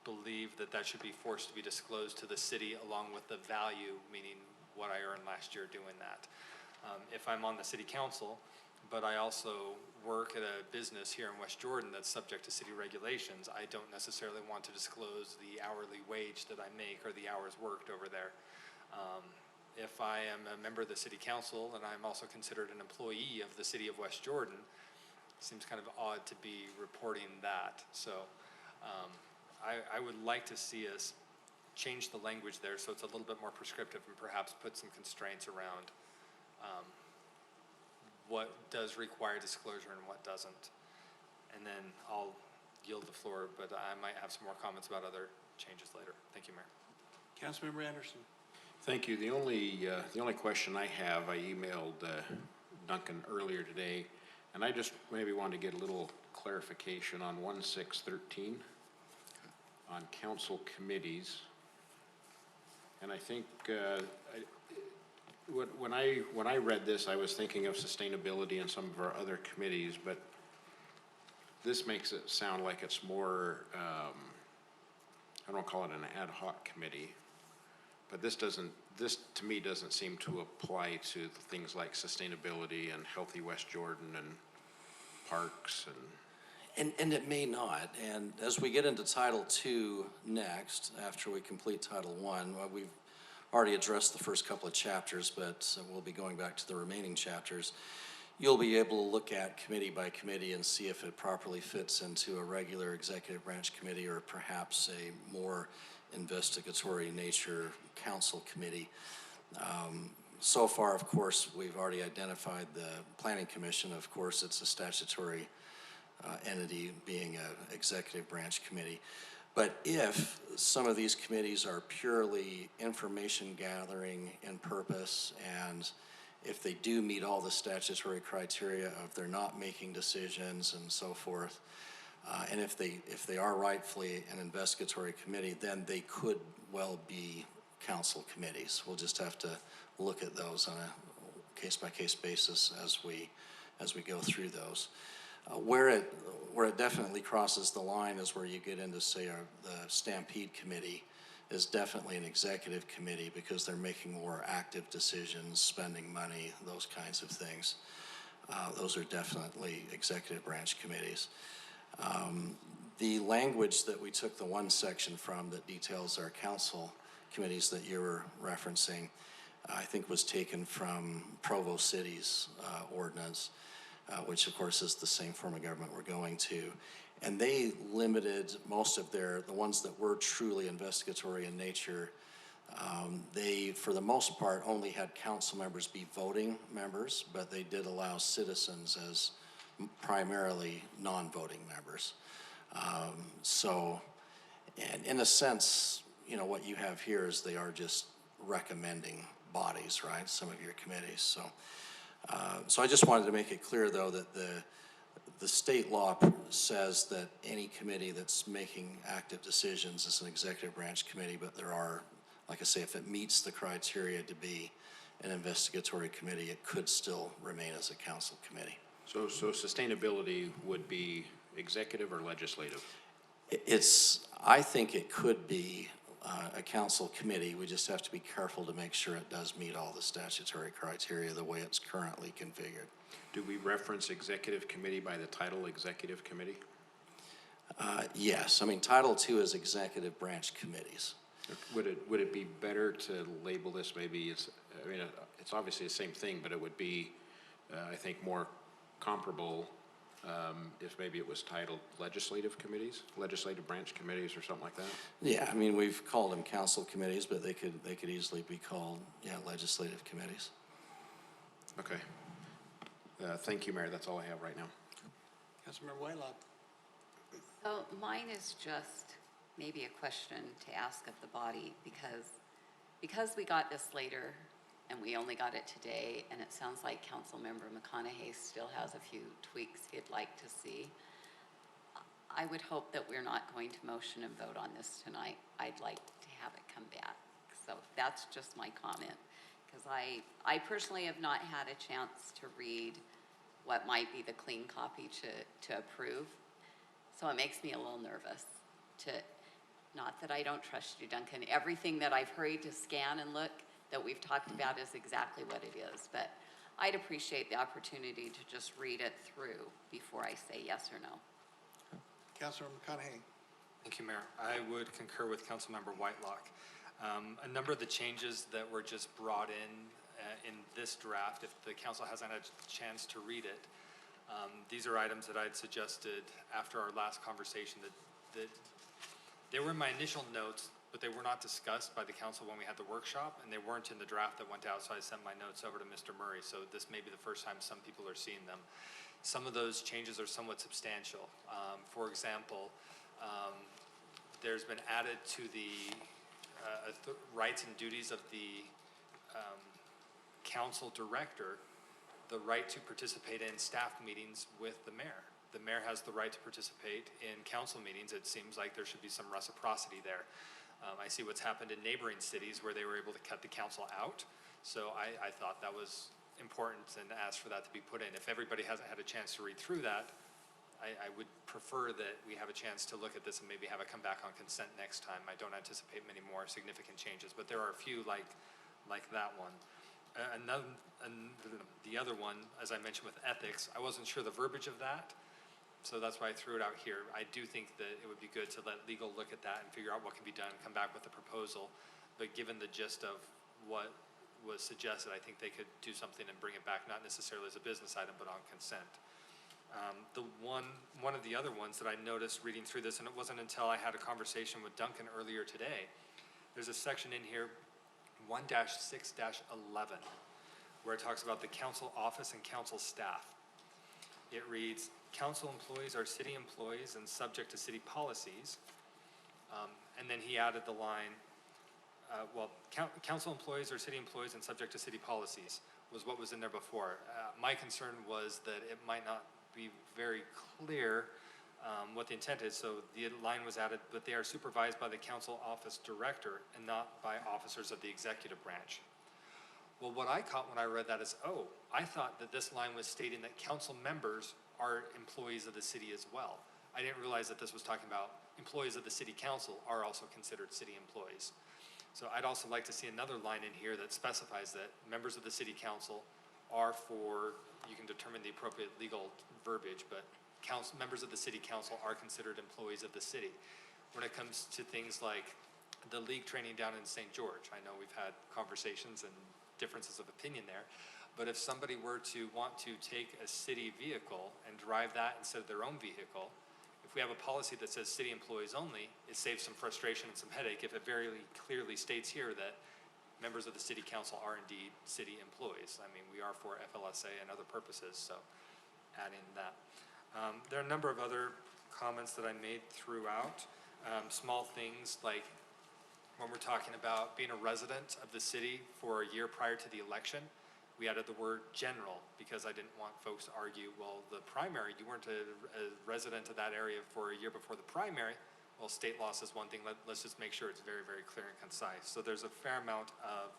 believe that that should be forced to be disclosed to the city along with the value, meaning what I earned last year doing that. If I'm on the city council, but I also work at a business here in West Jordan that's subject to city regulations, I don't necessarily want to disclose the hourly wage that I make or the hours worked over there. If I am a member of the city council and I'm also considered an employee of the city of West Jordan, it seems kind of odd to be reporting that. So I would like to see us change the language there so it's a little bit more prescriptive and perhaps put some constraints around what does require disclosure and what doesn't. And then I'll yield the floor, but I might have some more comments about other changes later. Thank you, Mayor. Councilmember Anderson. Thank you. The only question I have, I emailed Duncan earlier today, and I just maybe wanted to get a little clarification on 1613 on council committees. And I think when I read this, I was thinking of sustainability and some of our other committees, but this makes it sound like it's more, I don't call it an ad hoc committee, but this to me doesn't seem to apply to things like sustainability and Healthy West Jordan and parks And it may not. And as we get into Title II next, after we complete Title I, well, we've already addressed the first couple of chapters, but we'll be going back to the remaining chapters. You'll be able to look at committee by committee and see if it properly fits into a regular executive branch committee or perhaps a more investigatory nature council committee. So far, of course, we've already identified the Planning Commission. Of course, it's a statutory entity being an executive branch committee. But if some of these committees are purely information gathering in purpose, and if they do meet all the statutory criteria of they're not making decisions and so forth, and if they are rightfully an investigatory committee, then they could well be council committees. We'll just have to look at those on a case-by-case basis as we go through those. Where it definitely crosses the line is where you get into, say, the Stampede Committee is definitely an executive committee because they're making more active decisions, spending money, those kinds of things. Those are definitely executive branch committees. The language that we took the one section from that details our council committees that you were referencing, I think was taken from Provo City's ordinance, which of course is the same form of government we're going to. And they limited most of the ones that were truly investigatory in nature, they, for the most part, only had council members be voting members, but they did allow citizens as primarily non-voting members. So, and in a sense, you know, what you have here is they are just recommending bodies, right? Some of your committees. So, so I just wanted to make it clear, though, that the state law says that any committee that's making active decisions is an executive branch committee, but there are, like I say, if it meets the criteria to be an investigatory committee, it could still remain as a council committee. So sustainability would be executive or legislative? I think it could be a council committee. We just have to be careful to make sure it does meet all the statutory criteria the way it's currently configured. Do we reference executive committee by the title executive committee? Yes, I mean Title II is executive branch committees. Would it be better to label this maybe it's obviously the same thing, but it would be I think more comparable if maybe it was titled legislative committees, legislative branch committees or something like that? Yeah, I mean, we've called them council committees, but they could easily be called, yeah, legislative committees. Okay. Thank you, Mayor. That's all I have right now. Councilmember Whitelock. So mine is just maybe a question to ask of the body, because we got this later and we only got it today, and it sounds like Councilmember McConaughey still has a few tweaks he'd like to see. I would hope that we're not going to motion and vote on this tonight. I'd like to have it come back. So that's just my comment, because I personally have not had a chance to read what might be the clean copy to approve. So it makes me a little nervous to, not that I don't trust you, Duncan. Everything that I've hurried to scan and look that we've talked about is exactly what it is. But I'd appreciate the opportunity to just read it through before I say yes or no. Councilmember McConaughey. Thank you, Mayor. I would concur with Councilmember Whitelock. A number of the changes that were just brought in this draft, if the council hasn't had a chance to read it, these are items that I'd suggested after our last conversation that they were in my initial notes, but they were not discussed by the council when we had the workshop, and they weren't in the draft that went out, so I sent my notes over to Mr. Murray. So this may be the first time some people are seeing them. Some of those changes are somewhat substantial. For example, there's been added to the rights and duties of the council director the right to participate in staff meetings with the mayor. The mayor has the right to participate in council meetings. It seems like there should be some reciprocity there. I see what's happened in neighboring cities where they were able to cut the council out. So I thought that was important and asked for that to be put in. If everybody hasn't had a chance to read through that, I would prefer that we have a chance to look at this and maybe have it come back on consent next time. I don't anticipate many more significant changes, but there are a few like that one. The other one, as I mentioned with ethics, I wasn't sure the verbiage of that, so that's why I threw it out here. I do think that it would be good to let legal look at that and figure out what can be done, come back with a proposal. But given the gist of what was suggested, I think they could do something and bring it back, not necessarily as a business item, but on consent. One of the other ones that I noticed reading through this, and it wasn't until I had a conversation with Duncan earlier today, there's a section in here, 1-6-11, where it talks about the council office and council staff. It reads, council employees are city employees and subject to city policies. And then he added the line, council employees are city employees and subject to city policies was what was in there before. My concern was that it might not be very clear what the intent is, so the line was added, but they are supervised by the council office director and not by officers of the executive branch. Well, what I caught when I read that is, I thought that this line was stating that council members are employees of the city as well. I didn't realize that this was talking about employees of the city council are also considered city employees. So I'd also like to see another line in here that specifies that members of the city council are you can determine the appropriate legal verbiage, but members of the city council are considered employees of the city. When it comes to things like the league training down in St. George, I know we've had conversations and differences of opinion there, but if somebody were to want to take a city vehicle and drive that instead of their own vehicle, if we have a policy that says city employees only, it saves some frustration and some headache if it very clearly states here that members of the city council are indeed city employees. I mean, we are for FLSA and other purposes, so adding that. There are a number of other comments that I made throughout. Small things like when we're talking about being a resident of the city for a year prior to the election, we added the word general because I didn't want folks to argue, well, the primary, you weren't a resident of that area for a year before the primary. Well, state law says one thing, let's just make sure it's very, very clear and concise. So there's a fair amount of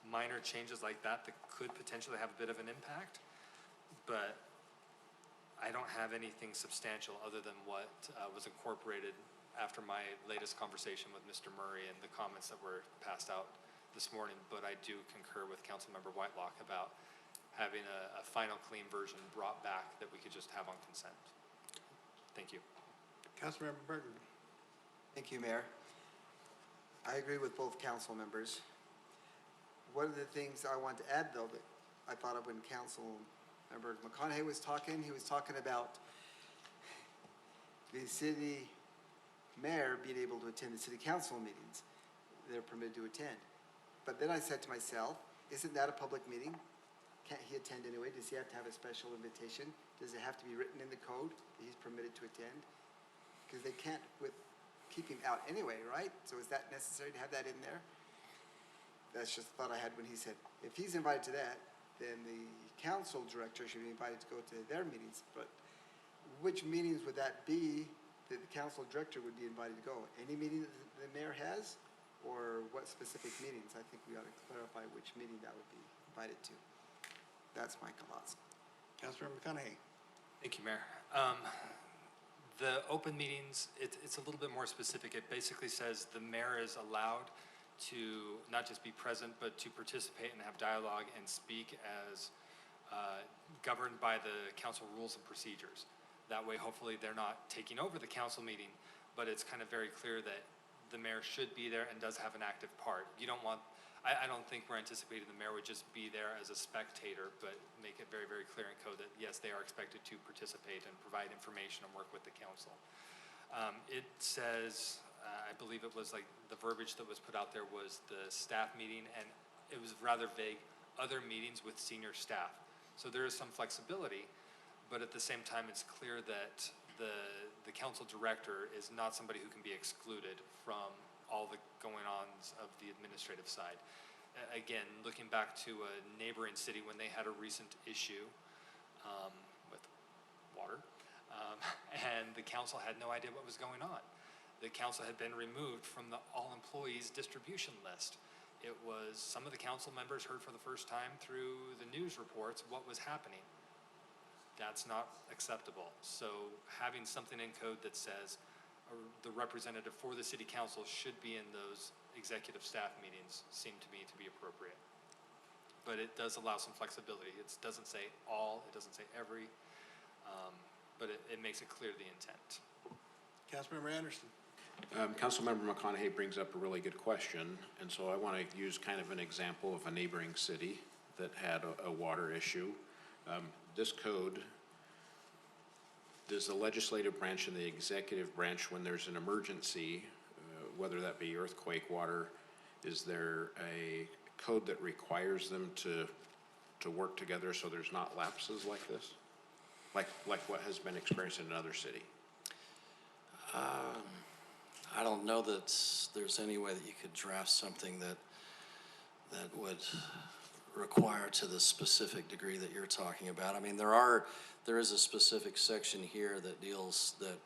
minor changes like that that could potentially have a bit of an impact, but I don't have anything substantial other than what was incorporated after my latest conversation with Mr. Murray and the comments that were passed out this morning, but I do concur with Councilmember Whitelock about having a final clean version brought back that we could just have on consent. Thank you. Councilmember Burton. Thank you, Mayor. I agree with both council members. One of the things I want to add, though, that I thought of when council Member McConaughey was talking, he was talking about the city mayor being able to attend the city council meetings. They're permitted to attend. But then I said to myself, isn't that a public meeting? Can't he attend anyway? Does he have to have a special invitation? Does it have to be written in the code that he's permitted to attend? Because they can't keep him out anyway, right? So is that necessary to have that in there? That's just the thought I had when he said, if he's invited to that, then the council director should be invited to go to their meetings. But which meetings would that be that the council director would be invited to go? Any meeting that the mayor has? Or what specific meetings? I think we ought to clarify which meeting that would be invited to. That's my thoughts. Councilmember McConaughey. Thank you, Mayor. The open meetings, it's a little bit more specific. It basically says the mayor is allowed to not just be present, but to participate and have dialogue and speak as governed by the council rules and procedures. That way, hopefully, they're not taking over the council meeting, but it's kind of very clear that the mayor should be there and does have an active part. You don't want, I don't think we're anticipating the mayor would just be there as a spectator, but make it very, very clear in code that yes, they are expected to participate and provide information and work with the council. It says, I believe it was like the verbiage that was put out there was the staff meeting, and it was rather vague, other meetings with senior staff. So there is some flexibility, but at the same time, it's clear that the council director is not somebody who can be excluded from all the going-ons of the administrative side. Again, looking back to a neighboring city when they had a recent issue with water, and the council had no idea what was going on. The council had been removed from the all employees distribution list. It was, some of the council members heard for the first time through the news reports what was happening. That's not acceptable. So having something in code that says the representative for the city council should be in those executive staff meetings seemed to me to be appropriate. But it does allow some flexibility. It doesn't say all, it doesn't say every, but it makes it clear the intent. Councilmember Anderson. Councilmember McConaughey brings up a really good question, and so I want to use kind of an example of a neighboring city that had a water issue. This code, does the legislative branch and the executive branch, when there's an emergency, whether that be earthquake, water, is there a code that requires them to work together so there's not lapses like this? Like what has been experienced in another city? I don't know that there's any way that you could draft something that would require to the specific degree that you're talking about. I mean, there is a specific section here that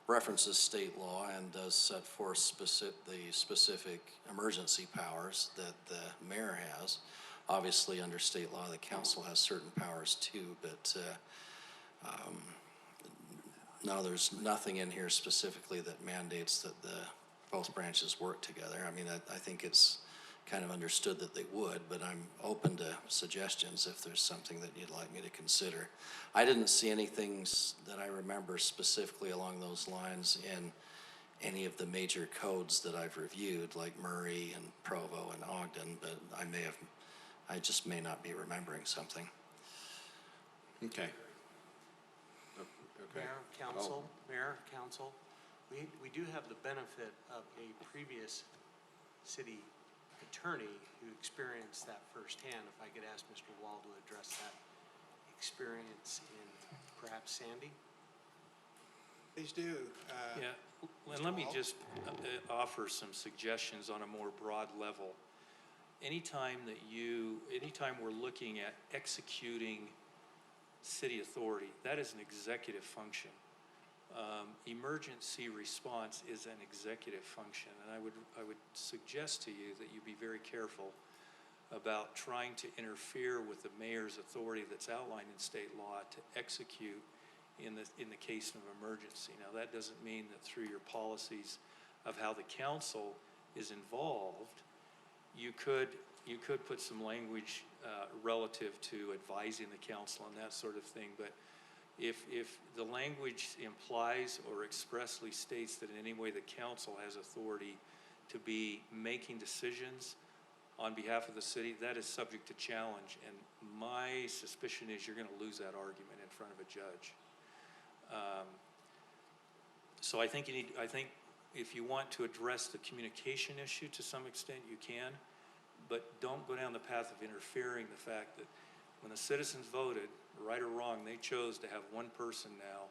references state law and does set forth the specific emergency powers that the mayor has. Obviously, under state law, the council has certain powers too, but no, there's nothing in here specifically that mandates that both branches work together. I mean, I think it's kind of understood that they would, but I'm open to suggestions if there's something that you'd like me to consider. I didn't see anything that I remember specifically along those lines in any of the major codes that I've reviewed, like Murray and Provo and Ogden, but I just may not be remembering something. Okay. Mayor, council, we do have the benefit of a previous city attorney who experienced that firsthand. If I could ask Mr. Wall to address that experience in perhaps Sandy? Please do. Yeah, and let me just offer some suggestions on a more broad level. Anytime we're looking at executing city authority, that is an executive function. Emergency response is an executive function, and I would suggest to you that you be very careful about trying to interfere with the mayor's authority that's outlined in state law to execute in the case of emergency. Now, that doesn't mean that through your policies of how the council is involved, you could put some language relative to advising the council and that sort of thing, but if the language implies or expressly states that in any way the council has authority to be making decisions on behalf of the city, that is subject to challenge. And my suspicion is you're going to lose that argument in front of a judge. So I think if you want to address the communication issue to some extent, you can, but don't go down the path of interfering the fact that when the citizens voted, right or wrong, they chose to have one person now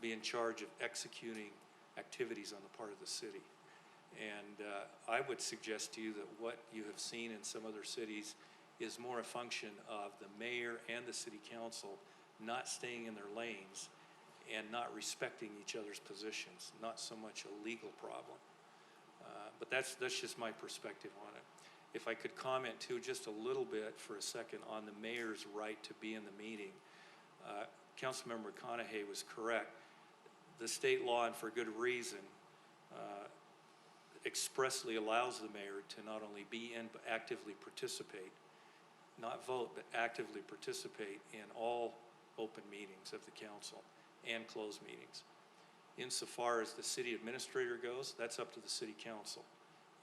be in charge of executing activities on the part of the city. And I would suggest to you that what you have seen in some other cities is more a function of the mayor and the city council not staying in their lanes and not respecting each other's positions, not so much a legal problem. But that's just my perspective on it. If I could comment too, just a little bit for a second on the mayor's right to be in the meeting. Councilmember McConaughey was correct. The state law, and for good reason, expressly allows the mayor to not only be in, but actively participate, not vote, but actively participate in all open meetings of the council and closed meetings. Insofar as the city administrator goes, that's up to the city council.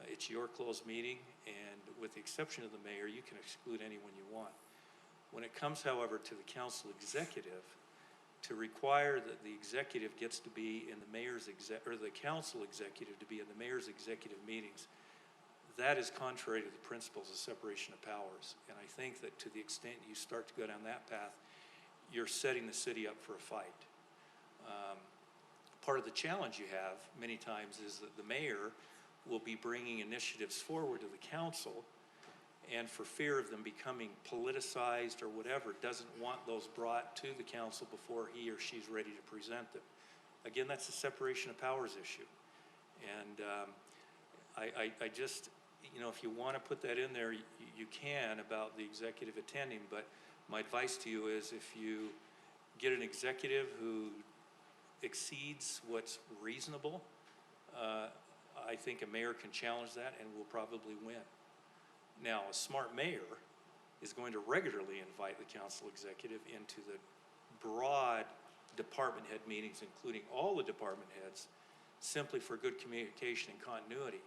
It's your closed meeting, and with the exception of the mayor, you can exclude anyone you want. When it comes, however, to the council executive, to require that the executive gets to be in the mayor's or the council executive to be in the mayor's executive meetings, that is contrary to the principles of separation of powers. And I think that to the extent you start to go down that path, you're setting the city up for a fight. Part of the challenge you have many times is that the mayor will be bringing initiatives forward to the council, and for fear of them becoming politicized or whatever, doesn't want those brought to the council before he or she's ready to present them. Again, that's a separation of powers issue. And I just, you know, if you want to put that in there, you can, about the executive attending, but my advice to you is if you get an executive who exceeds what's reasonable, I think a mayor can challenge that and will probably win. Now, a smart mayor is going to regularly invite the council executive into the broad department head meetings, including all the department heads, simply for good communication and continuity.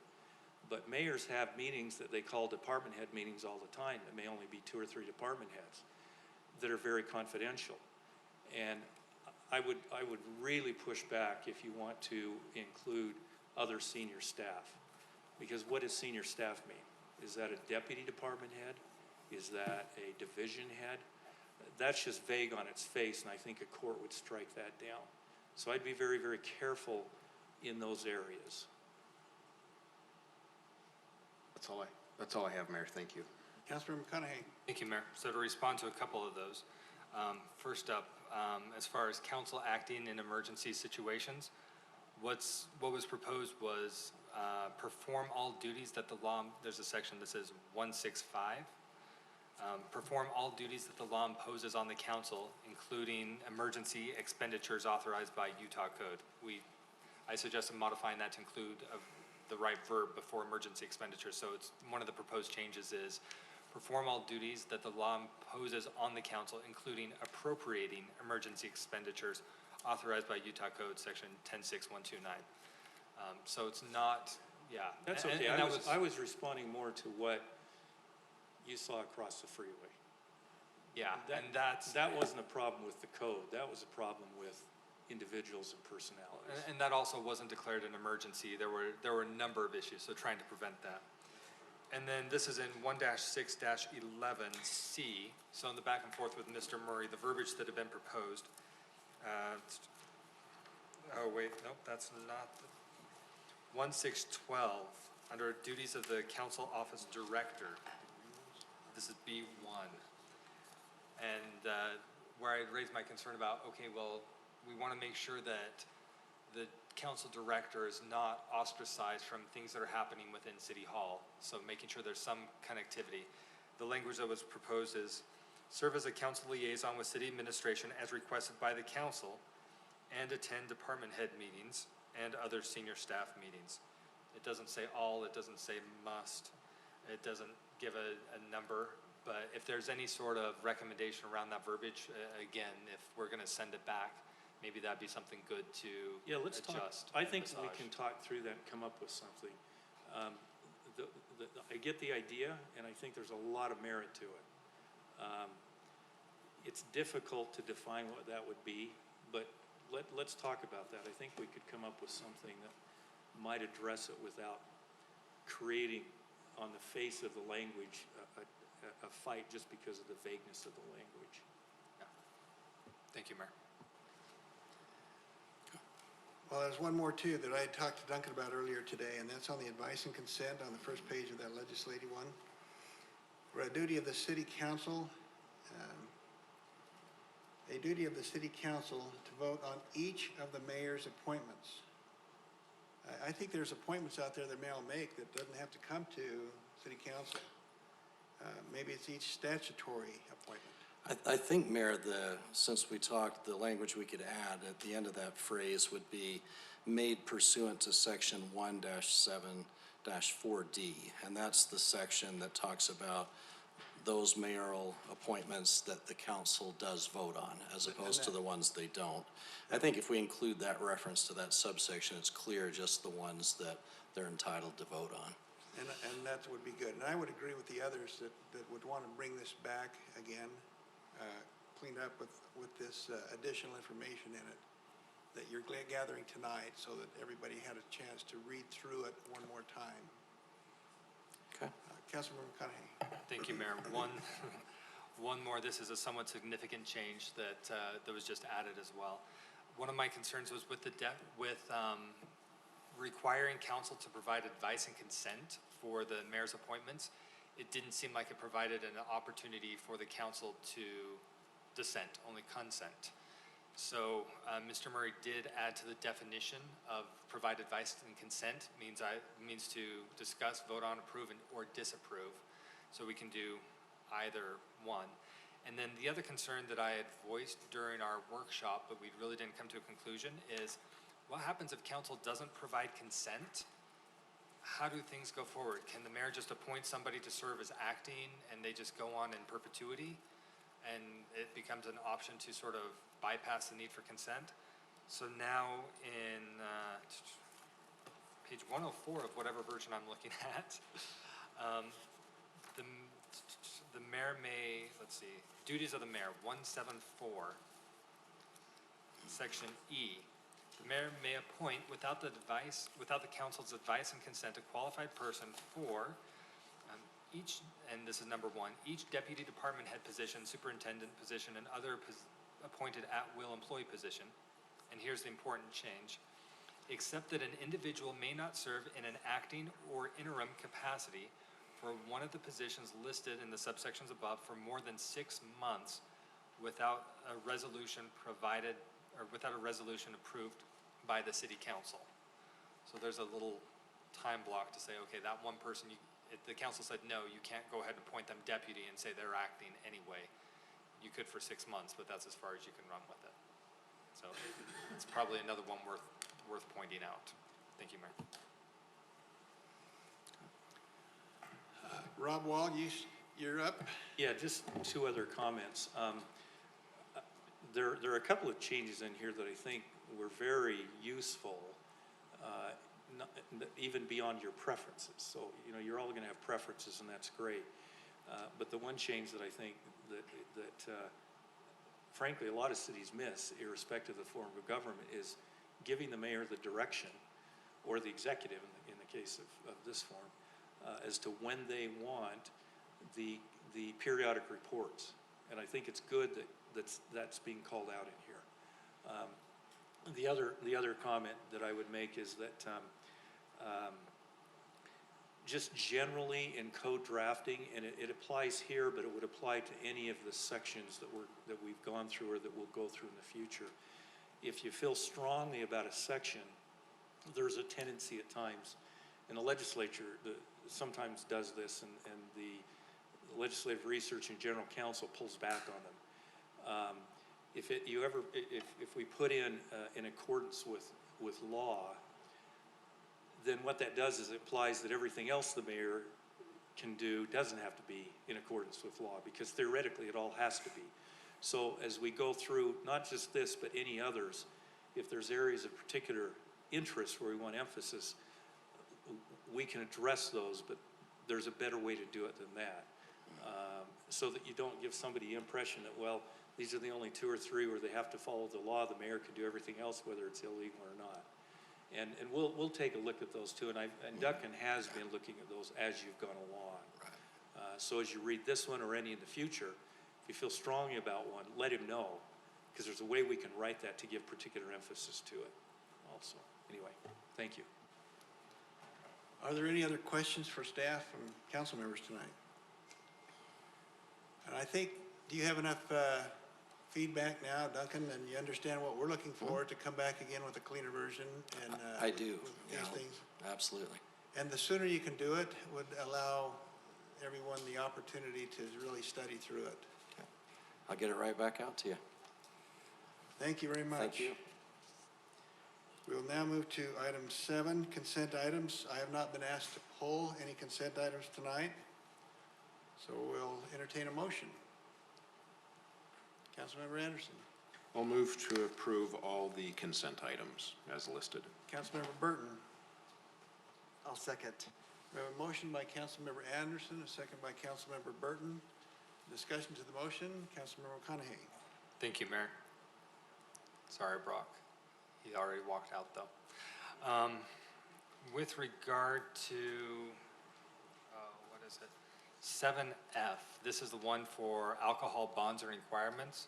But mayors have meetings that they call department head meetings all the time. It may only be 2 or 3 department heads that are very confidential. And I would really push back if you want to include other senior staff. Because what does senior staff mean? Is that a deputy department head? Is that a division head? That's just vague on its face, and I think a court would strike that down. So I'd be very, very careful in those areas. That's all I have, Mayor. Thank you. Councilmember McConaughey. Thank you, Mayor. So to respond to a couple of those, first up, as far as council acting in emergency situations, what was proposed was perform all duties that the law, there's a section that says 165, perform all duties that the law imposes on the council, including emergency expenditures authorized by Utah code. I suggested modifying that to include the right verb before emergency expenditures. So it's one of the proposed changes is perform all duties that the law imposes on the council, including appropriating emergency expenditures authorized by Utah Code Section 106.129. So it's not, yeah. That's okay. And I was responding more to what you saw across the freeway. Yeah, and that's. That wasn't a problem with the code. That was a problem with individuals and personalities. And that also wasn't declared an emergency. There were a number of issues, so trying to prevent that. And then this is in 1-6-11C. So in the back and forth with Mr. Murray, the verbiage that had been proposed. Oh wait, nope, that's not. 1-6-12, under duties of the council office director. This is B1. And where I raised my concern about, okay, well, we want to make sure that the council director is not ostracized from things that are happening within City Hall. So making sure there's some connectivity. The language that was proposed is serve as a council liaison with city administration as requested by the council and attend department head meetings and other senior staff meetings. It doesn't say all, it doesn't say must, it doesn't give a number, but if there's any sort of recommendation around that verbiage, again, if we're gonna send it back, maybe that'd be something good to Yeah, let's adjust. talk. I think we massage. can talk through that and come up with something. I get the idea, and I think there's a lot of merit to it. It's difficult to define what that would be, but let's talk about that. I think we could come up with something that might address it without creating on the face of the language a fight just because of the vagueness of the language. Thank you, Mayor. Well, there's one more too that I had talked to Duncan about earlier today, and that's on the advice and consent on the first page of that legislative one. For a duty of the city council, to vote on each of the mayor's appointments. I think there's appointments out there that mayor will make that doesn't have to come to city council. Maybe it's each statutory appointment. I think, Mayor, since we talked, the language we could add at the end of that phrase would be made pursuant to section 1-7-4D. And that's the section that talks about those mayoral appointments that the council does vote on, as opposed to the ones they don't. I think if we include that reference to that subsection, it's clear just the ones that they're entitled to vote on. And that would be good. And I would agree with the others that would want to bring this back again, cleaned up with this additional information in it that you're gathering tonight, so that everybody had a chance to read through it one more time. Okay. Councilmember McConaughey. Thank you, Mayor. One more. This is a somewhat significant change that was just added as well. One of my concerns was with requiring council to provide advice and consent for the mayor's appointments. It didn't seem like it provided an opportunity for the council to dissent, only consent. So Mr. Murray did add to the definition of provide advice and consent means to discuss, vote on, approve, or disapprove. So we can do either one. And then the other concern that I had voiced during our workshop, but we really didn't come to a conclusion, is what happens if council doesn't provide consent? How do things go forward? Can the mayor just appoint somebody to serve as acting and they just go on in perpetuity? And it becomes an option to sort of bypass the need for consent? So now in page 104 of whatever version I'm looking at, the mayor may, let's see, duties of the mayor, 174, section E. The mayor may appoint without the council's advice and consent a qualified person for each, and this is number one, each deputy department head position, superintendent position, and other appointed at-will employee position. And here's the important change. Except that an individual may not serve in an acting or interim capacity for one of the positions listed in the subsections above for more than 6 months without a resolution provided, or without a resolution approved by the city council. So there's a little time block to say, okay, that one person, if the council said, no, you can't go ahead and appoint them deputy and say they're acting anyway. You could for 6 months, but that's as far as you can run with it. So it's probably another one worth pointing out. Thank you, Mayor. Rob Wall, you're up. Yeah, just two other comments. There are a couple of changes in here that I think were very useful, even beyond your preferences. So, you know, you're all going to have preferences, and that's great. But the one change that I think that frankly, a lot of cities miss, irrespective of the form of government, is giving the mayor the direction, or the executive in the case of this form, as to when they want the periodic reports. And I think it's good that that's being called out in here. The other comment that I would make is that just generally in code drafting, and it applies here, but it would apply to any of the sections that we've gone through or that we'll go through in the future. If you feel strongly about a section, there's a tendency at times, and the legislature sometimes does this, and the legislative research and general counsel pulls back on them. If we put in accordance with law, then what that does is it implies that everything else the mayor can do doesn't have to be in accordance with law, because theoretically it all has to be. So as we go through, not just this, but any others, if there's areas of particular interest where we want emphasis, we can address those, there's a better way to do it than that. So that you don't give somebody the impression that, well, these are the only 2 or 3 where they have to follow the law, the mayor can do everything else, whether it's illegal or not. And we'll take a look at those too, and Duncan has been looking at those as you've gone along. So as you read this one or any in the future, if you feel strongly about one, let him know, because there's a way we can write that to give particular emphasis to it also. Anyway, thank you. Are there any other questions for staff and council members tonight? And I think, do you have enough feedback now, Duncan, and you understand what we're looking for to come back again with a cleaner version and I do, with yeah, these things? absolutely. And the sooner you can do it would allow everyone the opportunity to really study through it. I'll get it right back out to you. Thank you very much. Thank you. We'll now move to item 7, consent items. I have not been asked to pull any consent items tonight, so we'll entertain a motion. Councilmember Anderson. I'll move to approve all the consent items as listed. Councilmember Burton. I'll second. We have a motion by Councilmember Anderson, a second by Councilmember Burton. Discussion to the motion, Councilmember McConaughey. Thank you, Mayor. Sorry, Brock. He already walked out, though. With regard to, what is it? 7F, this is the one for alcohol bonds and requirements.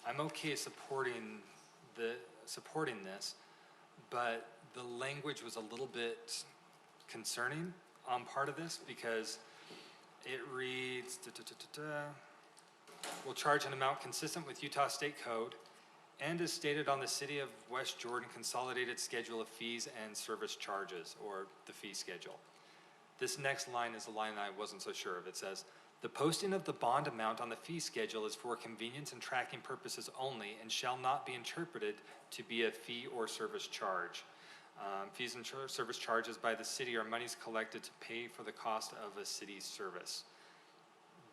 I'm okay supporting this, but the language was a little bit concerning on part of this because it reads, will charge an amount consistent with Utah State Code and is stated on the City of West Jordan Consolidated Schedule of Fees and Service Charges, or the fee schedule. This next line is a line I wasn't so sure of. It says, the posting of the bond amount on the fee schedule is for convenience and tracking purposes only and shall not be interpreted to be a fee or service charge. Fees and service charges by the city are monies collected to pay for the cost of a city's service.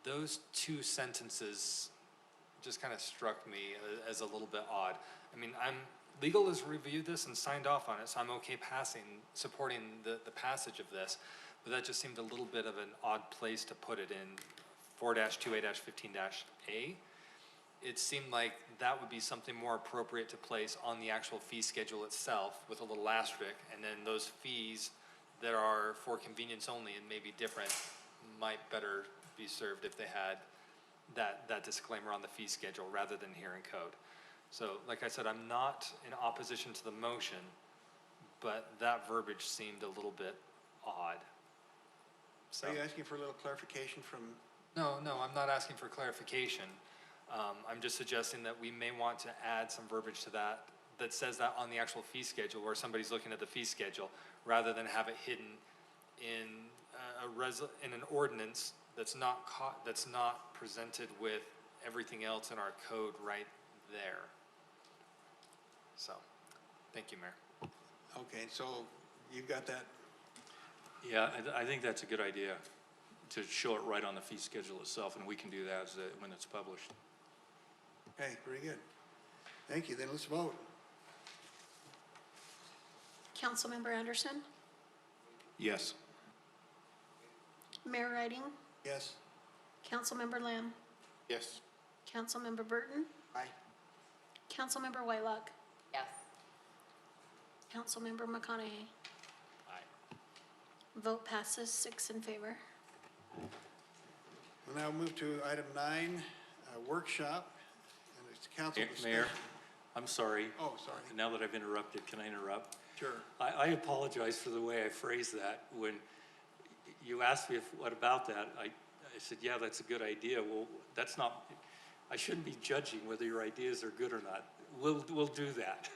Those 2 sentences just kind of struck me as a little bit odd. I mean, legal has reviewed this and signed off on it, so I'm okay supporting the passage of this, but that just seemed a little bit of an odd place to put it in 4-2A-15-A. It seemed like that would be something more appropriate to place on the actual fee schedule itself with a little asterisk, and then those fees that are for convenience only and maybe different might better be served if they had that disclaimer on the fee schedule rather than here in code. So like I said, I'm not in opposition to the motion, but that verbiage seemed a little bit odd. So, Are you asking for a little clarification from? No, I'm not asking for clarification. I'm just suggesting that we may want to add some verbiage to that says that on the actual fee schedule where somebody's looking at the fee schedule rather than have it hidden in in an ordinance that's not presented with everything else in our code right there. So, thank you, Mayor. Okay, so you've got that. Yeah, I think that's a good idea to show it right on the fee schedule itself, and we can do that when it's published. Okay, very good. Thank you. Then let's vote. Councilmember Anderson, Yes. Mayor Riding, Yes. Councilmember Lamb, Yes. Councilmember Burton, Aye. Councilmember Whitelock, Yes. Councilmember McConaughey. Aye. Vote passes 6 in favor. We'll now move to item 9, workshop, and it's council discussion. Mayor, I'm sorry. Oh, sorry. Now that I've interrupted, can I interrupt? Sure. I apologize for the way I phrased that. When you asked me what about that, I said, yeah, that's a good idea. Well, that's not, I shouldn't be judging whether your ideas are good or not. We'll do that.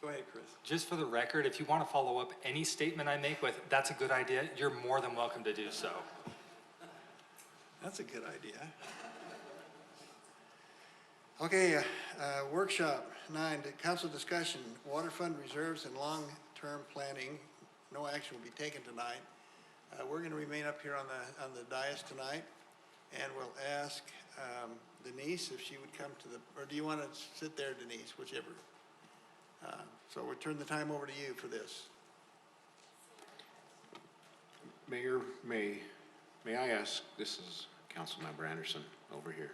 Go ahead, Chris. Just for the record, if you want to follow up any statement I make with, that's a good idea, you're more than welcome to do so. That's a good idea. Okay, workshop 9, the council discussion, waterfront reserves and long-term planning. No action will be taken tonight. We're going to remain up here on the dais tonight, and we'll ask Denise if she would come to the, or do you want to sit there, Denise, whichever. So we'll turn the time over to you for this. Mayor, may I ask, this is Councilmember Anderson over here.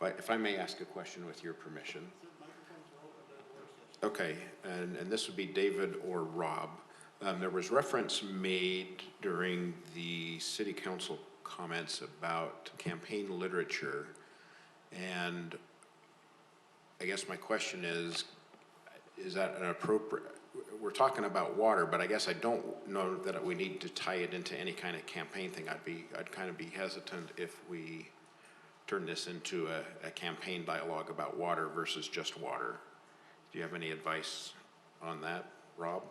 If I may ask a question with your permission. Okay, and this would be David or Rob. There was reference made during the city council comments about campaign literature. And I guess my question is that an appropriate, we're talking about water, but I guess I don't know that we need to tie it into any kind of campaign thing. I'd kind of be hesitant if we turn this into a campaign dialogue about water versus just water. Do you have any advice on that, Rob?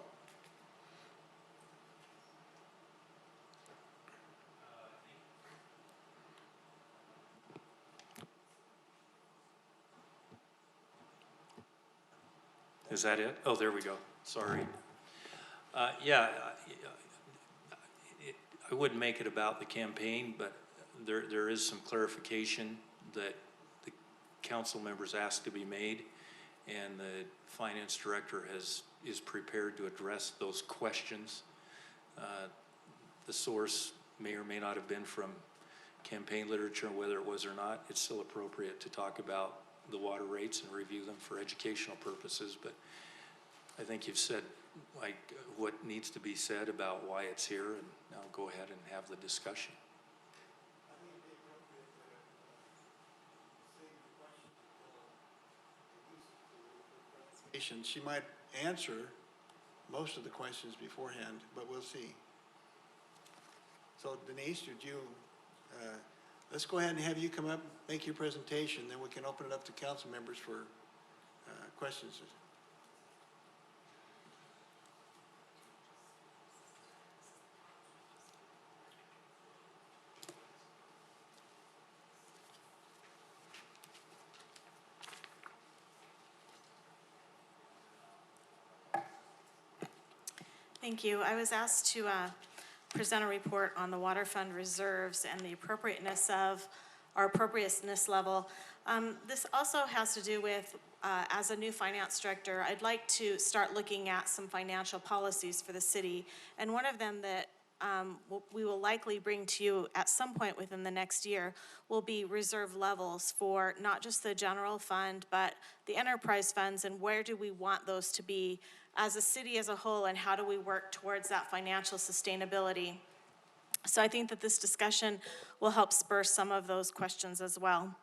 Is that it? Oh, there we go. Sorry. Yeah, I wouldn't make it about the campaign, but there is some clarification that the council members asked to be made, and the finance director is prepared to address those questions. The source may or may not have been from campaign literature, whether it was or not. It's still appropriate to talk about the water rates and review them for educational purposes, but I think you've said like what needs to be said about why it's here, and now go ahead and have the discussion. She might answer most of the questions beforehand, but we'll see. So Denise, would you, let's go ahead and have you come up, make your presentation, then we can open it up to council members for questions. Thank you. I was asked to present a report on the water fund reserves and the appropriateness of our appropriateness level. This also has to do with, as a new finance director, I'd like to start looking at some financial policies for the city. And one of them that we will likely bring to you at some point within the next year will be reserve levels for not just the general fund, but the enterprise funds, and where do we want those to be as a city as a whole, and how do we work towards that financial sustainability. So I think that this discussion will help spur some of those questions as well.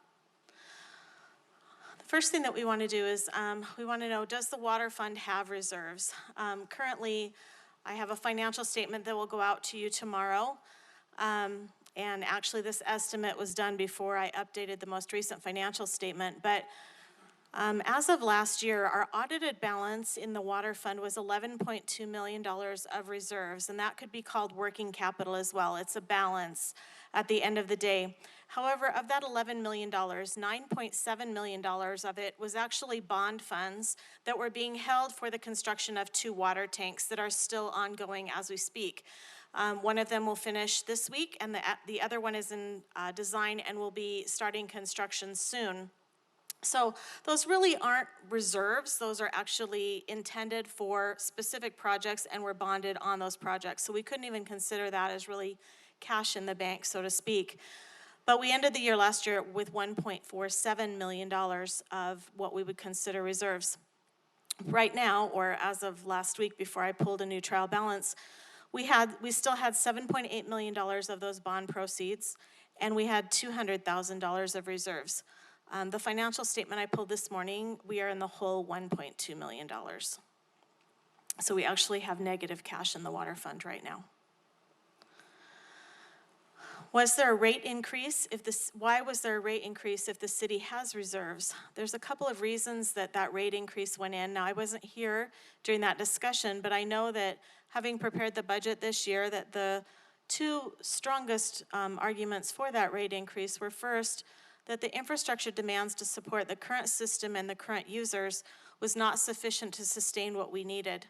The first thing that we want to do is we want to know, does the water fund have reserves? Currently, I have a financial statement that will go out to you tomorrow. And actually, this estimate was done before I updated the most recent financial statement. But as of last year, our audited balance in the water fund was $11.2 million of reserves, and that could be called working capital as well. It's a balance at the end of the day. However, of that $11 million, $9.7 million of it was actually bond funds that were being held for the construction of 2 water tanks that are still ongoing as we speak. One of them will finish this week, and the other one is in design and will be starting construction soon. So those really aren't reserves. Those are actually intended for specific projects, and we're bonded on those projects. So we couldn't even consider that as really cash in the bank, so to speak. But we ended the year last year with $1.47 million of what we would consider reserves. Right now, or as of last week before I pulled a new trial balance, we still had $7.8 million of those bond proceeds, and we had $200,000 of reserves. The financial statement I pulled this morning, we are in the whole $1.2 million. So we actually have negative cash in the water fund right now. Was there a rate increase? Why was there a rate increase if the city has reserves? There's a couple of reasons that rate increase went in. Now, I wasn't here during that discussion, but I know that having prepared the budget this year, that the 2 strongest arguments for that rate increase were, first, that the infrastructure demands to support the current system and the current users was not sufficient to sustain what we needed.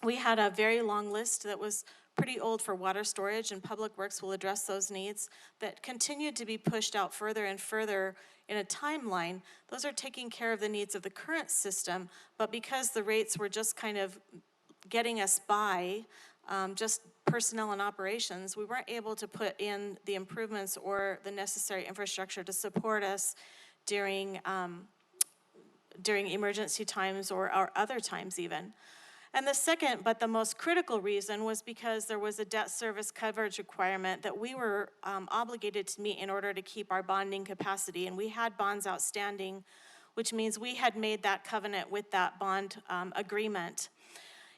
We had a very long list that was pretty old for water storage, and Public Works will address those needs, that continued to be pushed out further and further in a timeline. Those are taking care of the needs of the current system, but because the rates were just kind of getting us by, just personnel and operations, we weren't able to put in the improvements or the necessary infrastructure to support us during emergency times or other times even. And the second, but the most critical reason, was because there was a debt service coverage requirement that we were obligated to meet in order to keep our bonding capacity. And we had bonds outstanding, which means we had made that covenant with that bond agreement.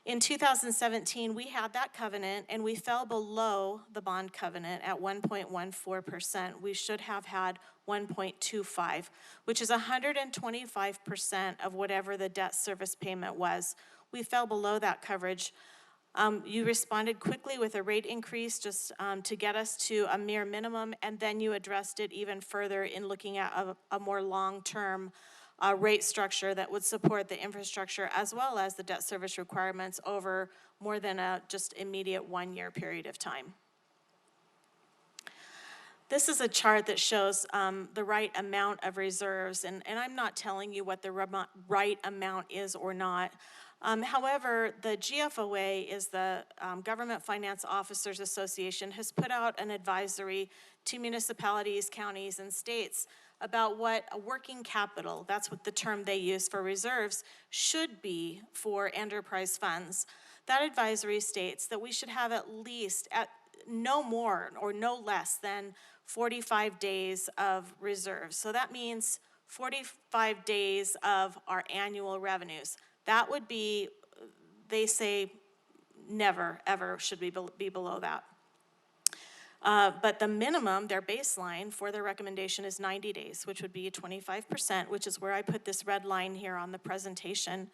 In 2017, we had that covenant and we fell below the bond covenant at 1.14%. We should have had 1.25, which is 125% of whatever the debt service payment was. We fell below that coverage. You responded quickly with a rate increase just to get us to a mere minimum, and then you addressed it even further in looking at a more long-term rate structure that would support the infrastructure as well as the debt service requirements over more than a just immediate 1-year period of time. This is a chart that shows the right amount of reserves, and I'm not telling you what the right amount is or not. However, the GFOA is the Government Finance Officers Association, has put out an advisory to municipalities, counties, and states about what a working capital, that's what the term they use for reserves, should be for enterprise funds. That advisory states that we should have at least no more or no less than 45 days of reserves. So that means 45 days of our annual revenues. That would be, they say, never, ever should be below that. But the minimum, their baseline for their recommendation is 90 days, which would be 25%, which is where I put this red line here on the presentation.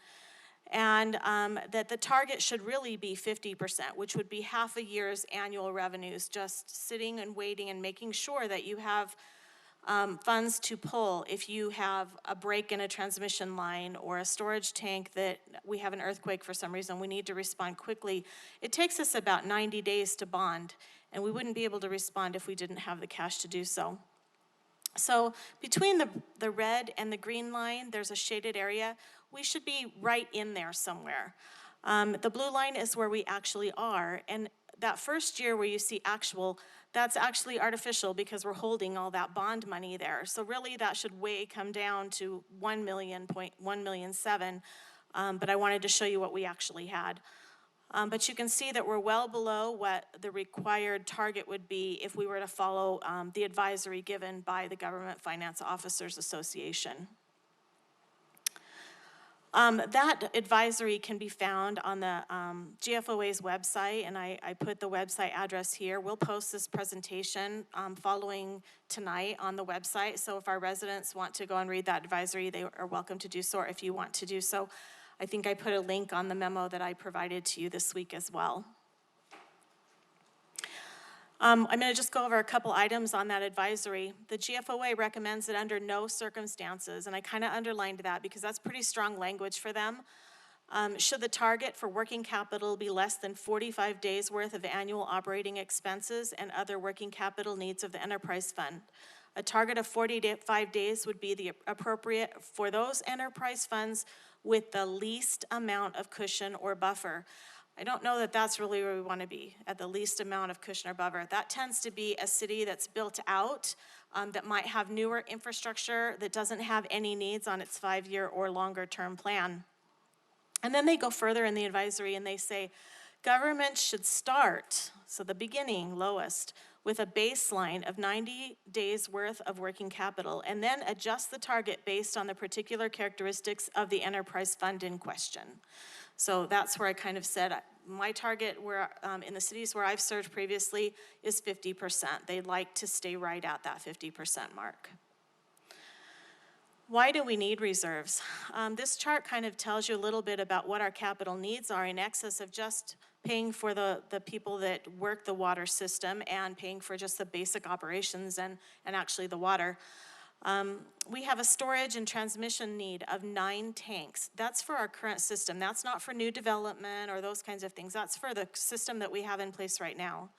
And that the target should really be 50%, which would be half a year's annual revenues, just sitting and waiting and making sure that you have funds to pull if you have a break in a transmission line or a storage tank that we have an earthquake for some reason, we need to respond quickly. It takes us about 90 days to bond, and we wouldn't be able to respond if we didn't have the cash to do so. So between the red and the green line, there's a shaded area. We should be right in there somewhere. The blue line is where we actually are, and that first year where you see actual, that's actually artificial because we're holding all that bond money there. So really that should come down to 1,000,007, but I wanted to show you what we actually had. But you can see that we're well below what the required target would be if we were to follow the advisory given by the Government Finance Officers Association. That advisory can be found on the GFOA's website, and I put the website address here. We'll post this presentation following tonight on the website, so if our residents want to go and read that advisory, they are welcome to do so, or if you want to do so. I think I put a link on the memo that I provided to you this week as well. I'm going to just go over a couple items on that advisory. The GFOA recommends that under no circumstances, and I kind of underlined that because that's pretty strong language for them, should the target for working capital be less than 45 days worth of annual operating expenses and other working capital needs of the enterprise fund. A target of 45 days would be the appropriate for those enterprise funds with the least amount of cushion or buffer. I don't know that that's really where we want to be, at the least amount of cushion or buffer. That tends to be a city that's built out, that might have newer infrastructure, that doesn't have any needs on its 5-year or longer term plan. And then they go further in the advisory and they say, government should start, so the beginning, lowest, with a baseline of 90 days worth of working capital, and then adjust the target based on the particular characteristics of the enterprise fund in question. So that's where I kind of said, my target where in the cities where I've served previously is 50%. They'd like to stay right at that 50% mark. Why do we need reserves? This chart kind of tells you a little bit about what our capital needs are in excess of just paying for the people that work the water system and paying for just the basic operations and actually the water. We have a storage and transmission need of 9 tanks. That's for our current system. That's not for new development or those kinds of things. That's for the system that we have in place right now.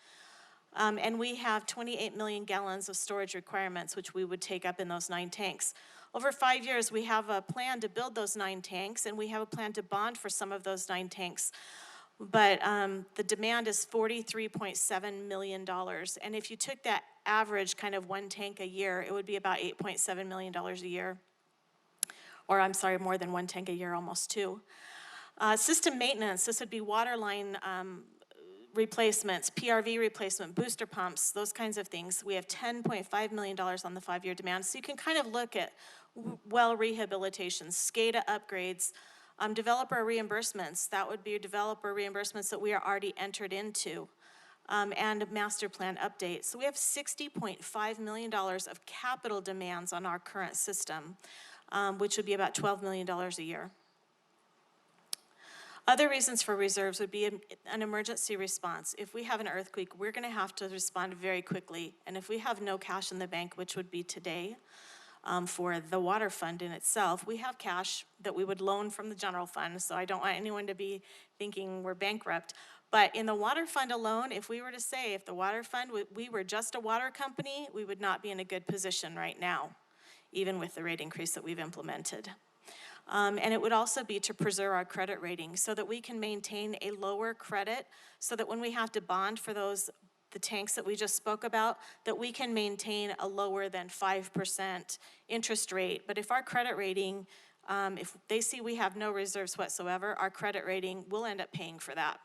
And we have 28 million gallons of storage requirements, which we would take up in those 9 tanks. Over 5 years, we have a plan to build those 9 tanks, and we have a plan to bond for some of those 9 tanks. But the demand is $43.7 million. And if you took that average kind of one tank a year, it would be about $8.7 million a year. Or I'm sorry, more than one tank a year, almost two. System maintenance, this would be water line replacements, PRV replacement, booster pumps, those kinds of things. We have $10.5 million on the 5-year demand. So you can kind of look at well rehabilitations, SCADA upgrades, developer reimbursements. That would be developer reimbursements that we are already entered into, and master plan updates. So we have $60.5 million of capital demands on our current system, which would be about $12 million a year. Other reasons for reserves would be an emergency response. If we have an earthquake, we're going to have to respond very quickly. And if we have no cash in the bank, which would be today, for the water fund in itself, we have cash that we would loan from the general fund. So I don't want anyone to be thinking we're bankrupt. But in the water fund alone, if we were to say, if the water fund, we were just a water company, we would not be in a good position right now, even with the rate increase that we've implemented. And it would also be to preserve our credit rating so that we can maintain a lower credit so that when we have to bond for the tanks that we just spoke about, that we can maintain a lower than 5% interest rate. But if our credit rating, if they see we have no reserves whatsoever, our credit rating will end up paying for that.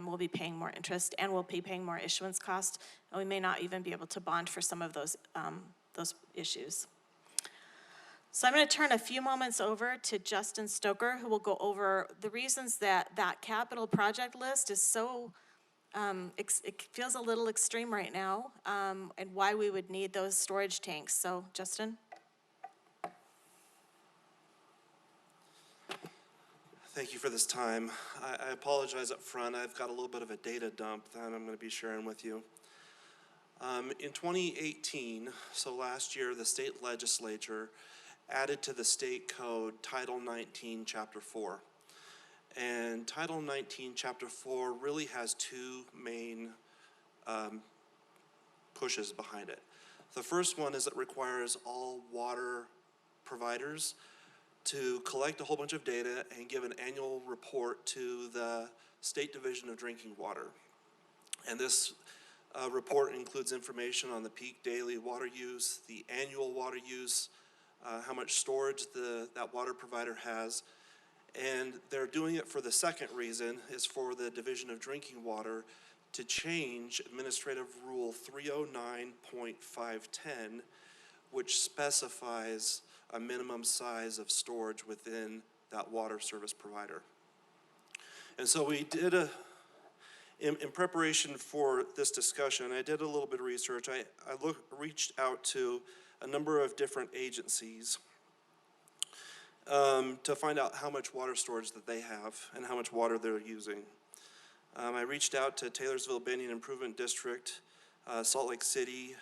We'll be paying more interest and we'll be paying more issuance cost, and we may not even be able to bond for some of those issues. So I'm going to turn a few moments over to Justin Stoker, who will go over the reasons that capital project list is so, it feels a little extreme right now, and why we would need those storage tanks. So, Justin? Thank you for this time. I apologize up front. I've got a little bit of a data dump that I'm going to be sharing with you. In 2018, so last year, the state legislature added to the state code Title 19, Chapter 4. And Title 19, Chapter 4 really has two main pushes behind it. The first one is it requires all water providers to collect a whole bunch of data and give an annual report to the State Division of Drinking Water. And this report includes information on the peak daily water use, the annual water use, how much storage that water provider has. And they're doing it for the second reason, is for the Division of Drinking Water to change Administrative Rule 309.510, which specifies a minimum size of storage within that water service provider. And so we did in preparation for this discussion, I did a little bit of research. I reached out to a number of different agencies to find out how much water storage that they have and how much water they're using. I reached out to Taylorsville-Bennion Improvement District, Salt Lake City,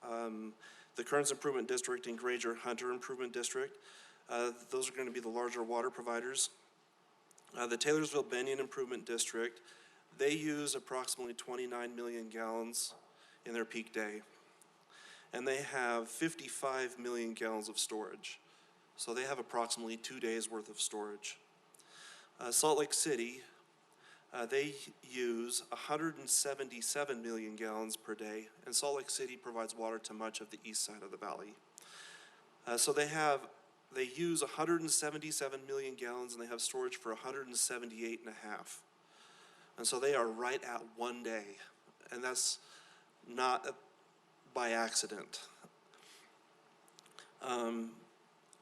the Kearns Improvement District, and Granger-Hunter Improvement District. Those are going to be the larger water providers. The Taylorsville-Bennion Improvement District, they use approximately 29 million gallons in their peak day. And they have 55 million gallons of storage. So they have approximately 2 days worth of storage. Salt Lake City, they use 177 million gallons per day, and Salt Lake City provides water to much of the east side of the valley. So they use 177 million gallons, and they have storage for 178 and a half. And so they are right at 1 day, and that's not by accident.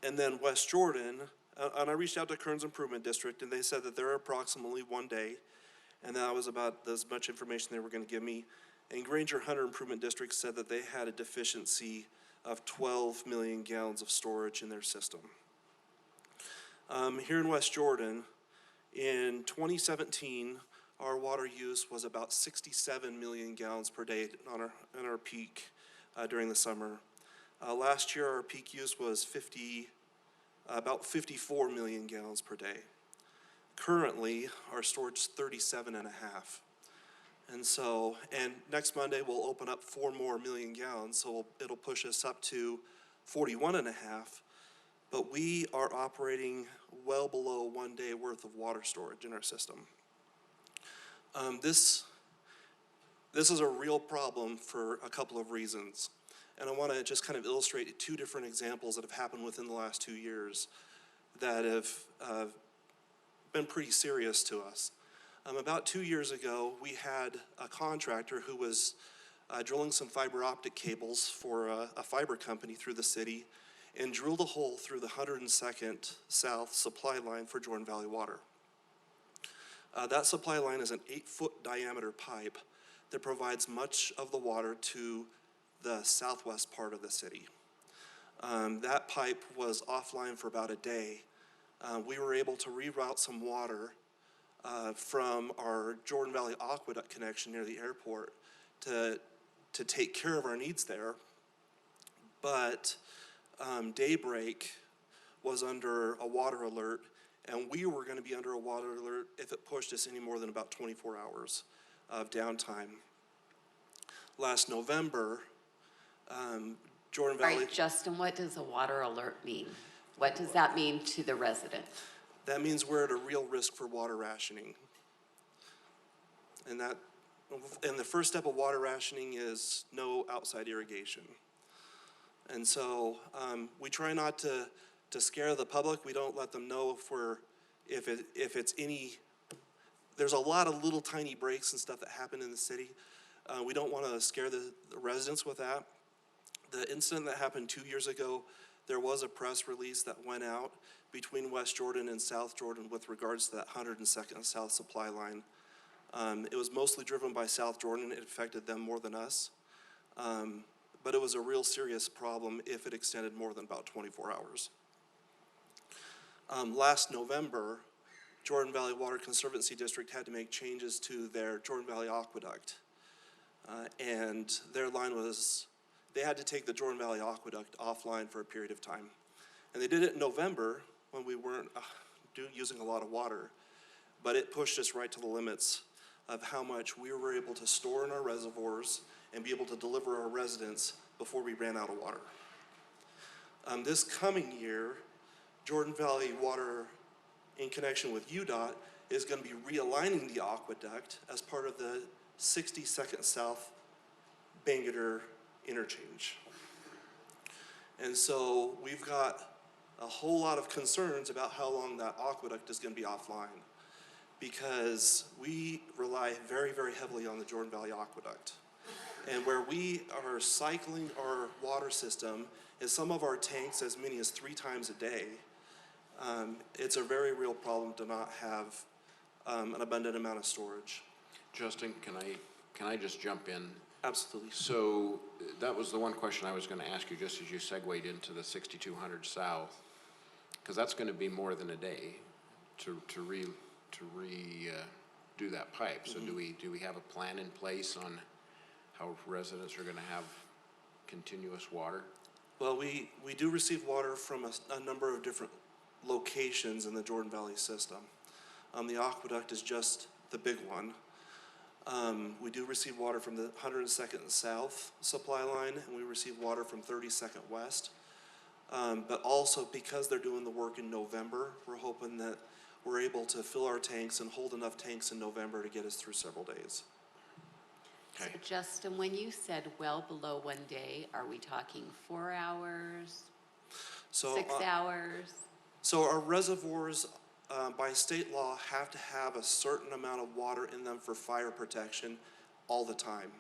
And then West Jordan, and I reached out to Kearns Improvement District, and they said that they're approximately 1 day, and that was about as much information they were going to give me. And Granger-Hunter Improvement District said that they had a deficiency of 12 million gallons of storage in their system. Here in West Jordan, in 2017, our water use was about 67 million gallons per day in our peak during the summer. Last year, our peak use was about 54 million gallons per day. Currently, our storage is 37 and a half. And next Monday, we'll open up 4 more million gallons, so it'll push us up to 41 and a half. But we are operating well below 1 day worth of water storage in our system. This is a real problem for a couple of reasons. And I want to just kind of illustrate two different examples that have happened within the last 2 years that have been pretty serious to us. About 2 years ago, we had a contractor who was drilling some fiber optic cables for a fiber company through the city and drilled a hole through the 102nd South supply line for Jordan Valley Water. That supply line is an 8-foot diameter pipe that provides much of the water to the southwest part of the city. That pipe was offline for about a day. We were able to reroute some water from our Jordan Valley Aqueduct connection near the airport to take care of our needs there. But Daybreak was under a water alert, and we were going to be under a water alert if it pushed us any more than about 24 hours of downtime. Last November, Jordan All Valley... right, Justin, what does a water alert mean? What does that mean to the resident? That means we're at a real risk for water rationing. And the first step of water rationing is no outside irrigation. And so we try not to scare the public. We don't let them know if it's any. There's a lot of little tiny breaks and stuff that happen in the city. We don't want to scare the residents with that. The incident that happened 2 years ago, there was a press release that went out between West Jordan and South Jordan with regards to that 102nd South supply line. It was mostly driven by South Jordan. It affected them more than us. But it was a real serious problem if it extended more than about 24 hours. Last November, Jordan Valley Water Conservancy District had to make changes to their Jordan Valley Aqueduct. And their line was, they had to take the Jordan Valley Aqueduct offline for a period of time. And they did it in November when we weren't using a lot of water. But it pushed us right to the limits of how much we were able to store in our reservoirs and be able to deliver our residents before we ran out of water. This coming year, Jordan Valley Water, in connection with UDOT, is going to be realigning the aqueduct as part of the 62nd South Bangerter interchange. And so we've got a whole lot of concerns about how long that aqueduct is going to be offline, because we rely very, very heavily on the Jordan Valley Aqueduct. And where we are cycling our water system in some of our tanks as many as 3 times a day, it's a very real problem to not have an abundant amount of storage. Justin, can I just jump in? Absolutely. So that was the one question I was going to ask you just as you segued into the 6200 South, because that's going to be more than a day to redo that pipe. So do we have a plan in place on how residents are going to have continuous water? Well, we do receive water from a number of different locations in the Jordan Valley system. The aqueduct is just the big one. We do receive water from the 102nd South supply line, and we receive water from 32nd West. But also, because they're doing the work in November, we're hoping that we're able to fill our tanks and hold enough tanks in November to get us through several days. So Justin, when you said well below 1 day, are we talking 4 hours, So, 6 hours? So our reservoirs, by state law, have to have a certain amount of water in them for fire protection all the time.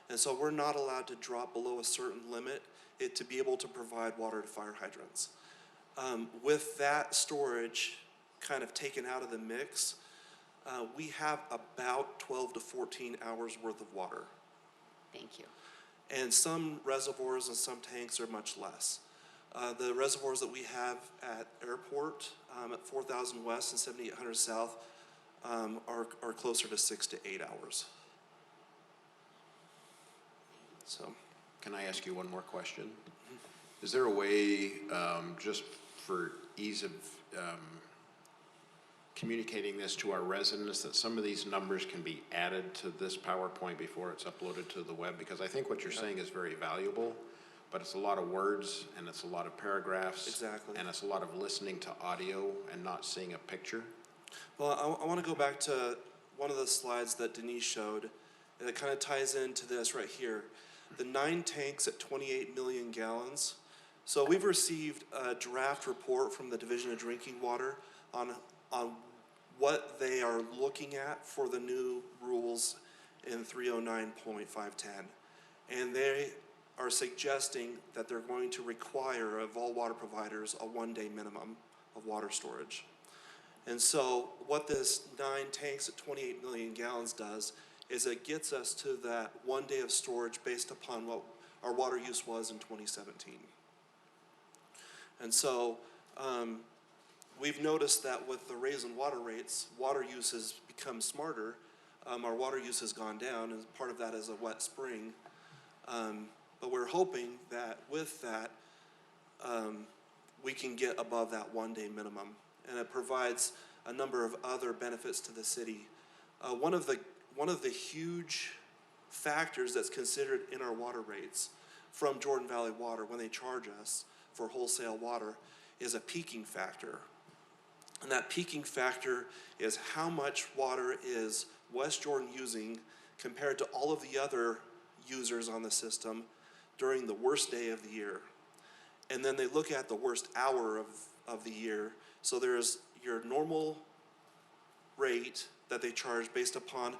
And so we're not allowed to drop below a certain limit to be able to provide water to fire hydrants. With that storage kind of taken out of the mix, we have about 12 to 14 hours worth of water. Thank you. And some reservoirs and some tanks are much less. The reservoirs that we have at Airport, at 4,000 West and 7,800 South, are closer to 6 to 8 hours. So, can I ask you one more question? Is there a way, just for ease of communicating this to our residents, that some of these numbers can be added to this PowerPoint before it's uploaded to the web? Because I think what you're saying is very valuable, but it's a lot of words and it's a lot of paragraphs. Exactly. And it's a lot of listening to audio and not seeing a picture. well, I want to go back to one of the slides that Denise showed, and it kind of ties into this right here. The 9 tanks at 28 million gallons. So we've received a draft report from the Division of Drinking Water on what they are looking at for the new rules in 309.510. And they are suggesting that they're going to require of all water providers a 1-day minimum of water storage. And so what this 9 tanks at 28 million gallons does is it gets us to that 1 day of storage based upon what our water use was in 2017. And so we've noticed that with the raise in water rates, water use has become smarter. Our water use has gone down, and part of that is a wet spring. But we're hoping that with that, we can get above that 1 day minimum. And it provides a number of other benefits to the city. One of the huge factors that's considered in our water rates from Jordan Valley Water when they charge us for wholesale water is a peaking factor. And that peaking factor is how much water is West Jordan using compared to all of the other users on the system during the worst day of the year. And then they look at the worst hour of the year. So there's your normal rate that they charge based upon,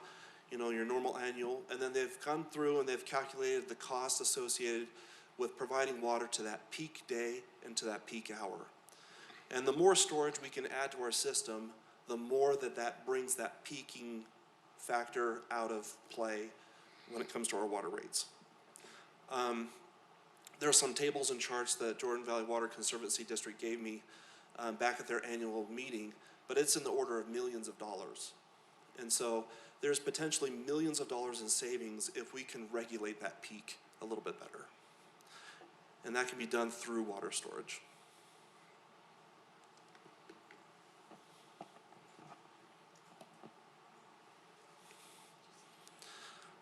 your normal annual, and then they've gone through and they've calculated the cost associated with providing water to that peak day and to that peak hour. And the more storage we can add to our system, the more that brings that peaking factor out of play when it comes to our water rates. There are some tables and charts that Jordan Valley Water Conservancy District gave me back at their annual meeting, but it's in the order of millions of dollars. And so there's potentially millions of dollars in savings if we can regulate that peak a little bit better. And that can be done through water storage.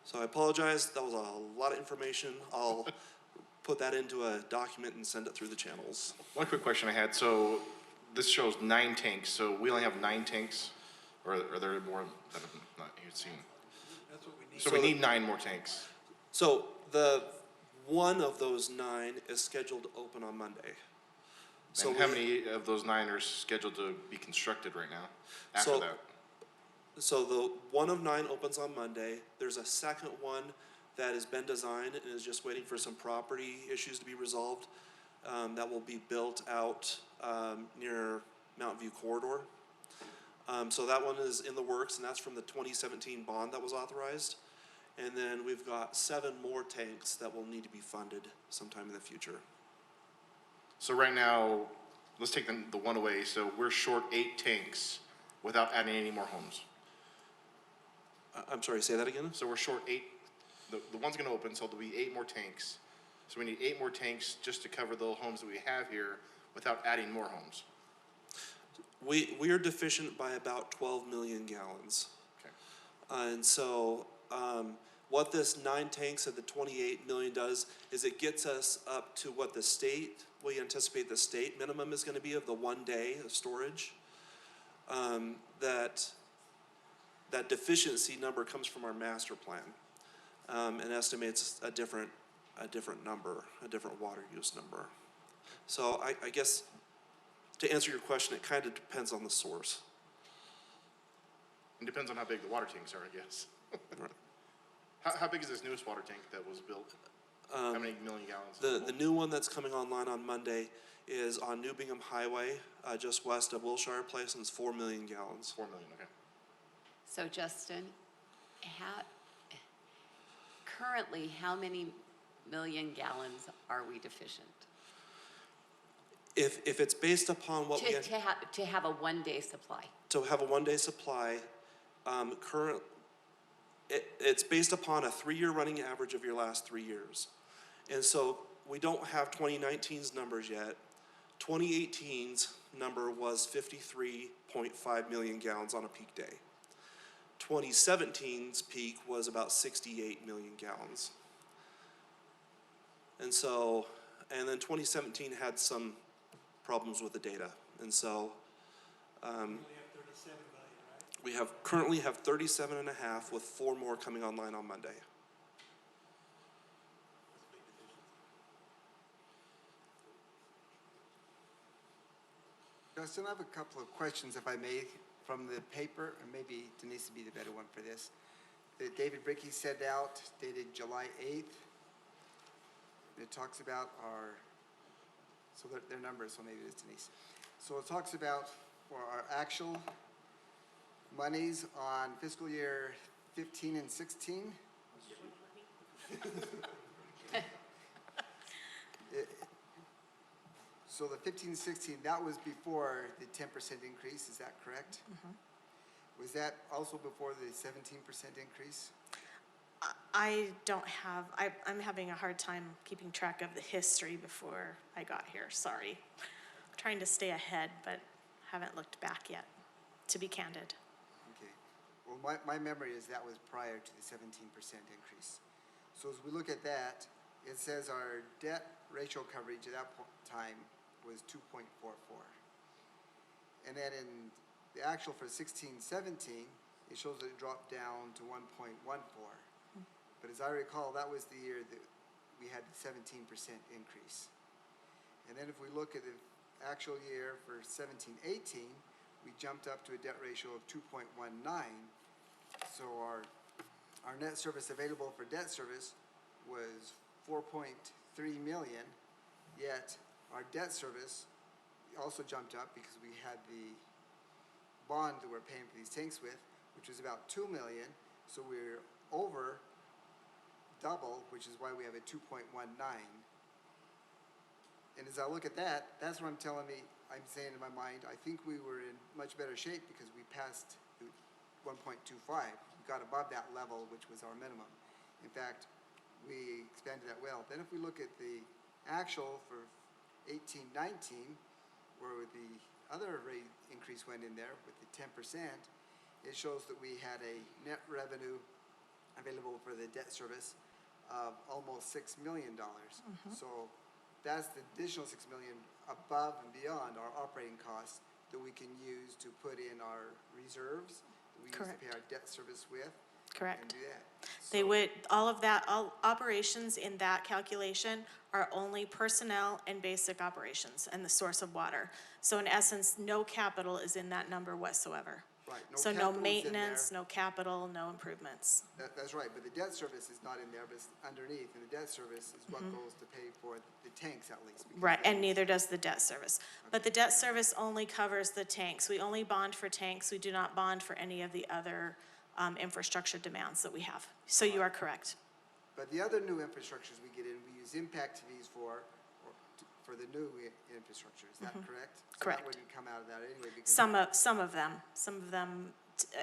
So I apologize, that was a lot of information. I'll put that into a document and send it through the channels. One quick question I had, so this shows 9 tanks, so we only have 9 tanks? Or are there more that I've not even seen? That's what we need. So we need 9 more tanks? So one of those 9 is scheduled to open on Monday. So And how many of those 9 are scheduled to be constructed right now, after that? So the one of 9 opens on Monday. There's a second one that has been designed and is just waiting for some property issues to be resolved. That will be built out near Mountain View Corridor. So that one is in the works, and that's from the 2017 bond that was authorized. And then we've got 7 more tanks that will need to be funded sometime in the future. So right now, let's take the one away, so we're short 8 tanks without adding any more homes. I'm sorry, say that again? So we're short 8, the one's gonna open, so there'll be 8 more tanks. So we need 8 more tanks just to cover the homes that we have here without adding more homes. We are deficient by about 12 million gallons. Okay. And so what this 9 tanks of the 28 million does is it gets us up to what we anticipate the state minimum is gonna be of the 1 day of storage. That deficiency number comes from our master plan and estimates a different number, a different water use number. So I guess to answer your question, it kind of depends on the source. It depends on how big the water tanks are, I guess. Right. How big is this newest water tank that was built? How many million gallons? The new one that's coming online on Monday is on New Bingham Highway, just west of Wilshire Place, and it's 4 million gallons. 4 million, okay. So Justin, currently, how many million gallons are we deficient? If it's based upon what To have a 1 day supply? to have a 1 day supply, it's based upon a 3-year running average of your last 3 years. And so we don't have 2019's numbers yet. 2018's number was 53.5 million gallons on a peak day. 2017's peak was about 68 million gallons. And then 2017 had some problems with the data. And so We currently have 37 and a half, with 4 more coming online on Monday. Justin, I have a couple of questions, if I may, from the paper, and maybe Denise would be the better one for this. That David Bricky sent out dated July 8th. It talks about so their numbers, so maybe it's Denise. So it talks about for our actual monies on fiscal year 15 and 16. So the 15-16, that was before the 10% increase, is that correct? Was that also before the 17% increase? I don't have, I'm having a hard time keeping track of the history before I got here, sorry. I'm trying to stay ahead, but haven't looked back yet, to be candid. Okay. Well, my memory is that was prior to the 17% increase. So as we look at that, it says our debt ratio coverage at that time was 2.44. And then in the actual for 16-17, it shows that it dropped down to 1.14. But as I recall, that was the year that we had the 17% increase. And then if we look at the actual year for 17-18, we jumped up to a debt ratio of 2.19. So our net service available for debt service was 4.3 million, yet our debt service also jumped up because we had the bond that we're paying for these tanks with, which was about 2 million. So we're over double, which is why we have a 2.19. And as I look at that, that's what I'm saying in my mind, I think we were in much better shape because we passed 1.25. We got above that level, which was our minimum. In fact, we expanded that well. Then if we look at the actual for 18-19, where the other rate increase went in there with the 10%, it shows that we had a net revenue available for the debt service of almost $6 million. So that's the additional $6 million above and beyond our operating costs that we can use to put in our reserves that we use to pay our debt service with. Correct. And do that. They would, all operations in that calculation are only personnel and basic operations and the source of water. So in essence, no capital is in that number whatsoever. Right. So no capital is in maintenance, there. no capital, no improvements. That's right, but the debt service is not in there, but it's underneath, and the debt service is what goes to pay for the tanks at least. because Right, that and is- neither does the debt service. But the debt service only covers the tanks. We only bond for tanks. We do not bond for any of the other infrastructure demands that we have. So you are correct. But the other new infrastructures we get in, we use impact fees for the new infrastructure, is that correct? So Correct. that wouldn't come out of that anyway, because. Some of them,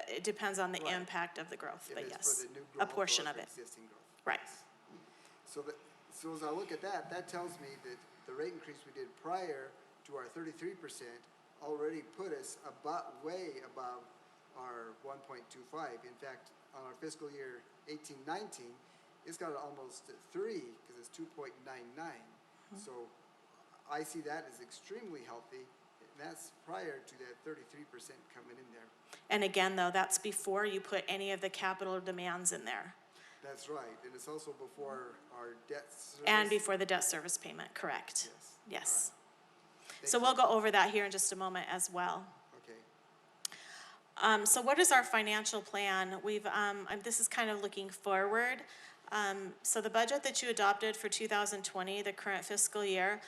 it depends on the Right. impact of the growth, If but it's yes, for the new a growth or portion for of it. existing growth. Right. So as I look at that, that tells me that the rate increase we did prior to our 33% already put us way above our 1.25. In fact, on our fiscal year 18-19, it's got almost 3 because it's 2.99. So I see that as extremely healthy, and that's prior to that 33% coming in there. And again, though, that's before you put any of the capital demands in there. That's right, and it's also before our debt service. And before the debt service payment, correct? Yes. Yes. Thank So you. we'll go over that here in just a moment as well. Okay. So what is our financial plan? This is kind of looking forward. So the budget that you adopted for 2020, the current fiscal year,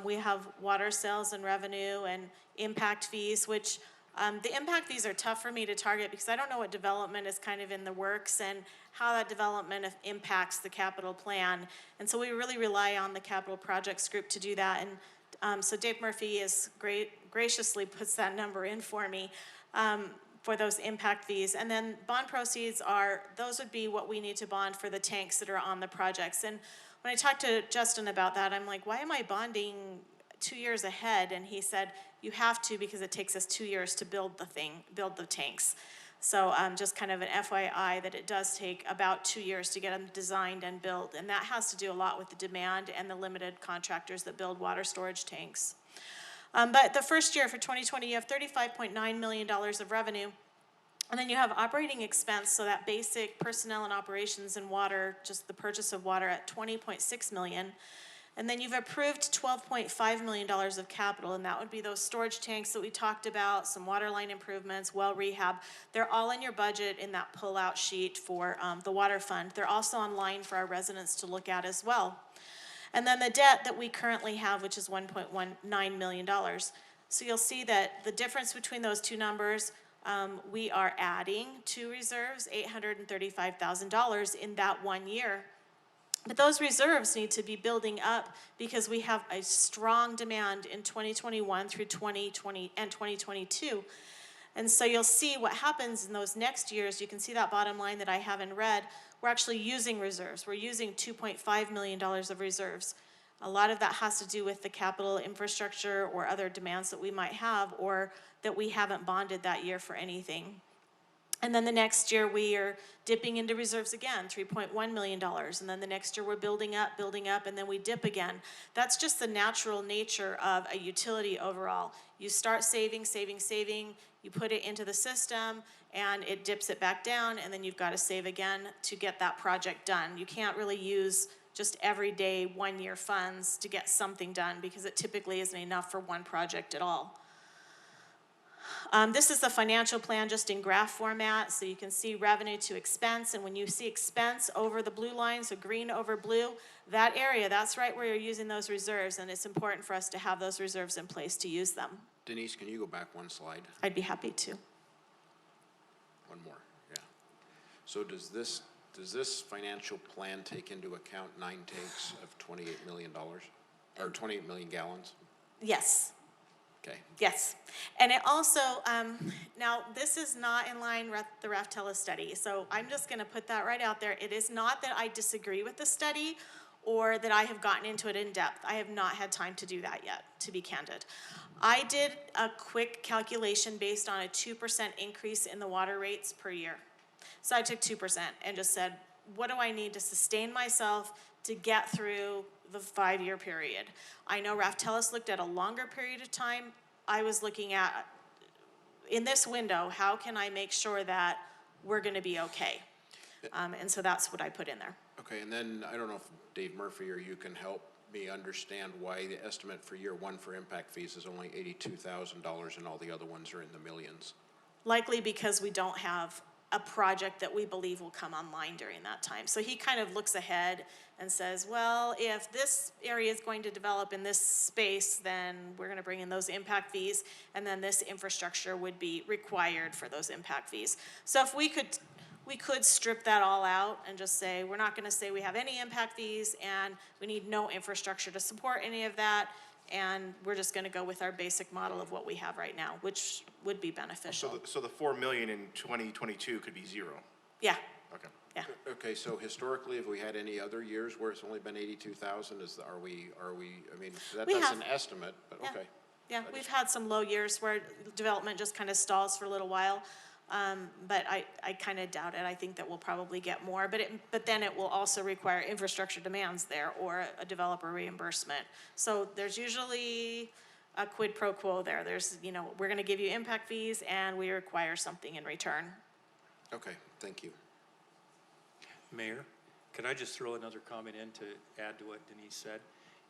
we have water sales and revenue and impact fees, which the impact fees are tough for me to target because I don't know what development is kind of in the works and how that development impacts the capital plan. And so we really rely on the capital projects group to do that. And so Dave Murphy graciously puts that number in for me. For those impact fees. And then bond proceeds those would be what we need to bond for the tanks that are on the projects. And when I talked to Justin about that, I'm like, why am I bonding 2 years ahead? And he said, you have to because it takes us 2 years to build the tanks. So just kind of an FYI that it does take about 2 years to get them designed and built. And that has to do a lot with the demand and the limited contractors that build water storage tanks. But the first year for 2020, you have $35.9 million of revenue. And then you have operating expense, so that basic personnel and operations and water, just the purchase of water at $20.6 million. And then you've approved $12.5 million of capital, and that would be those storage tanks that we talked about, some water line improvements, well rehab. They're all in your budget in that pull-out sheet for the water fund. They're also online for our residents to look at as well. And then the debt that we currently have, which is $1.19 million. So you'll see that the difference between those two numbers, we are adding to reserves $835,000 in that 1 year. But those reserves need to be building up because we have a strong demand in 2021 through 2020 and 2022. And so you'll see what happens in those next years. You can see that bottom line that I have in red. We're actually using reserves. We're using $2.5 million of reserves. A lot of that has to do with the capital infrastructure or other demands that we might have or that we haven't bonded that year for anything. And then the next year we are dipping into reserves again, $3.1 million. And then the next year we're building up, and then we dip again. That's just the natural nature of a utility overall. You start saving, you put it into the system, and it dips it back down, and then you've got to save again to get that project done. You can't really use just everyday 1 year funds to get something done because it typically isn't enough for one project at all. This is the financial plan just in graph format, so you can see revenue to expense, and when you see expense over the blue line, so green over blue, that area, that's right where you're using those reserves, and it's important for us to have those reserves in place to use them. Denise, can you go back one slide? I'd be happy to. One more, yeah. So does this financial plan take into account 9 tanks of $28 million, or 28 million gallons? Yes. Okay. Yes, and it also, now this is not in line with the Raftella study, so I'm just gonna put that right out there. It is not that I disagree with the study or that I have gotten into it in depth. I have not had time to do that yet, to be candid. I did a quick calculation based on a 2% increase in the water rates per year. So I took 2% and just said, what do I need to sustain myself to get through the 5-year period? I know Raftellus looked at a longer period of time. I was looking at, in this window, how can I make sure that we're gonna be okay? And so that's what I put in there. Okay, and then I don't know if Dave Murphy or you can help me understand why the estimate for year 1 for impact fees is only $82,000 and all the other ones are in the millions. Likely because we don't have a project that we believe will come online during that time. So he kind of looks ahead and says, well, if this area is going to develop in this space, then we're going to bring in those impact fees, and then this infrastructure would be required for those impact fees. So if we could strip that all out and just say, we're not going to say we have any impact fees, and we need no infrastructure to support any of that, and we're just going to go with our basic model of what we have right now, which would be beneficial. So the 4 million in 2022 could be zero? Yeah. Okay. Yeah. Okay, so historically, have we had any other years where it's only been 82,000? Are we, I mean, that's an estimate, but Yeah. okay. Yeah, we've had some low years where development just kind of stalls for a little while. But I kind of doubt it. I think that we'll probably get more, but then it will also require infrastructure demands there or a developer reimbursement. So there's usually a quid pro quo there. There's, we're going to give you impact fees and we require something in return. Okay, thank you. Mayor, could I just throw another comment in to add to what Denise said?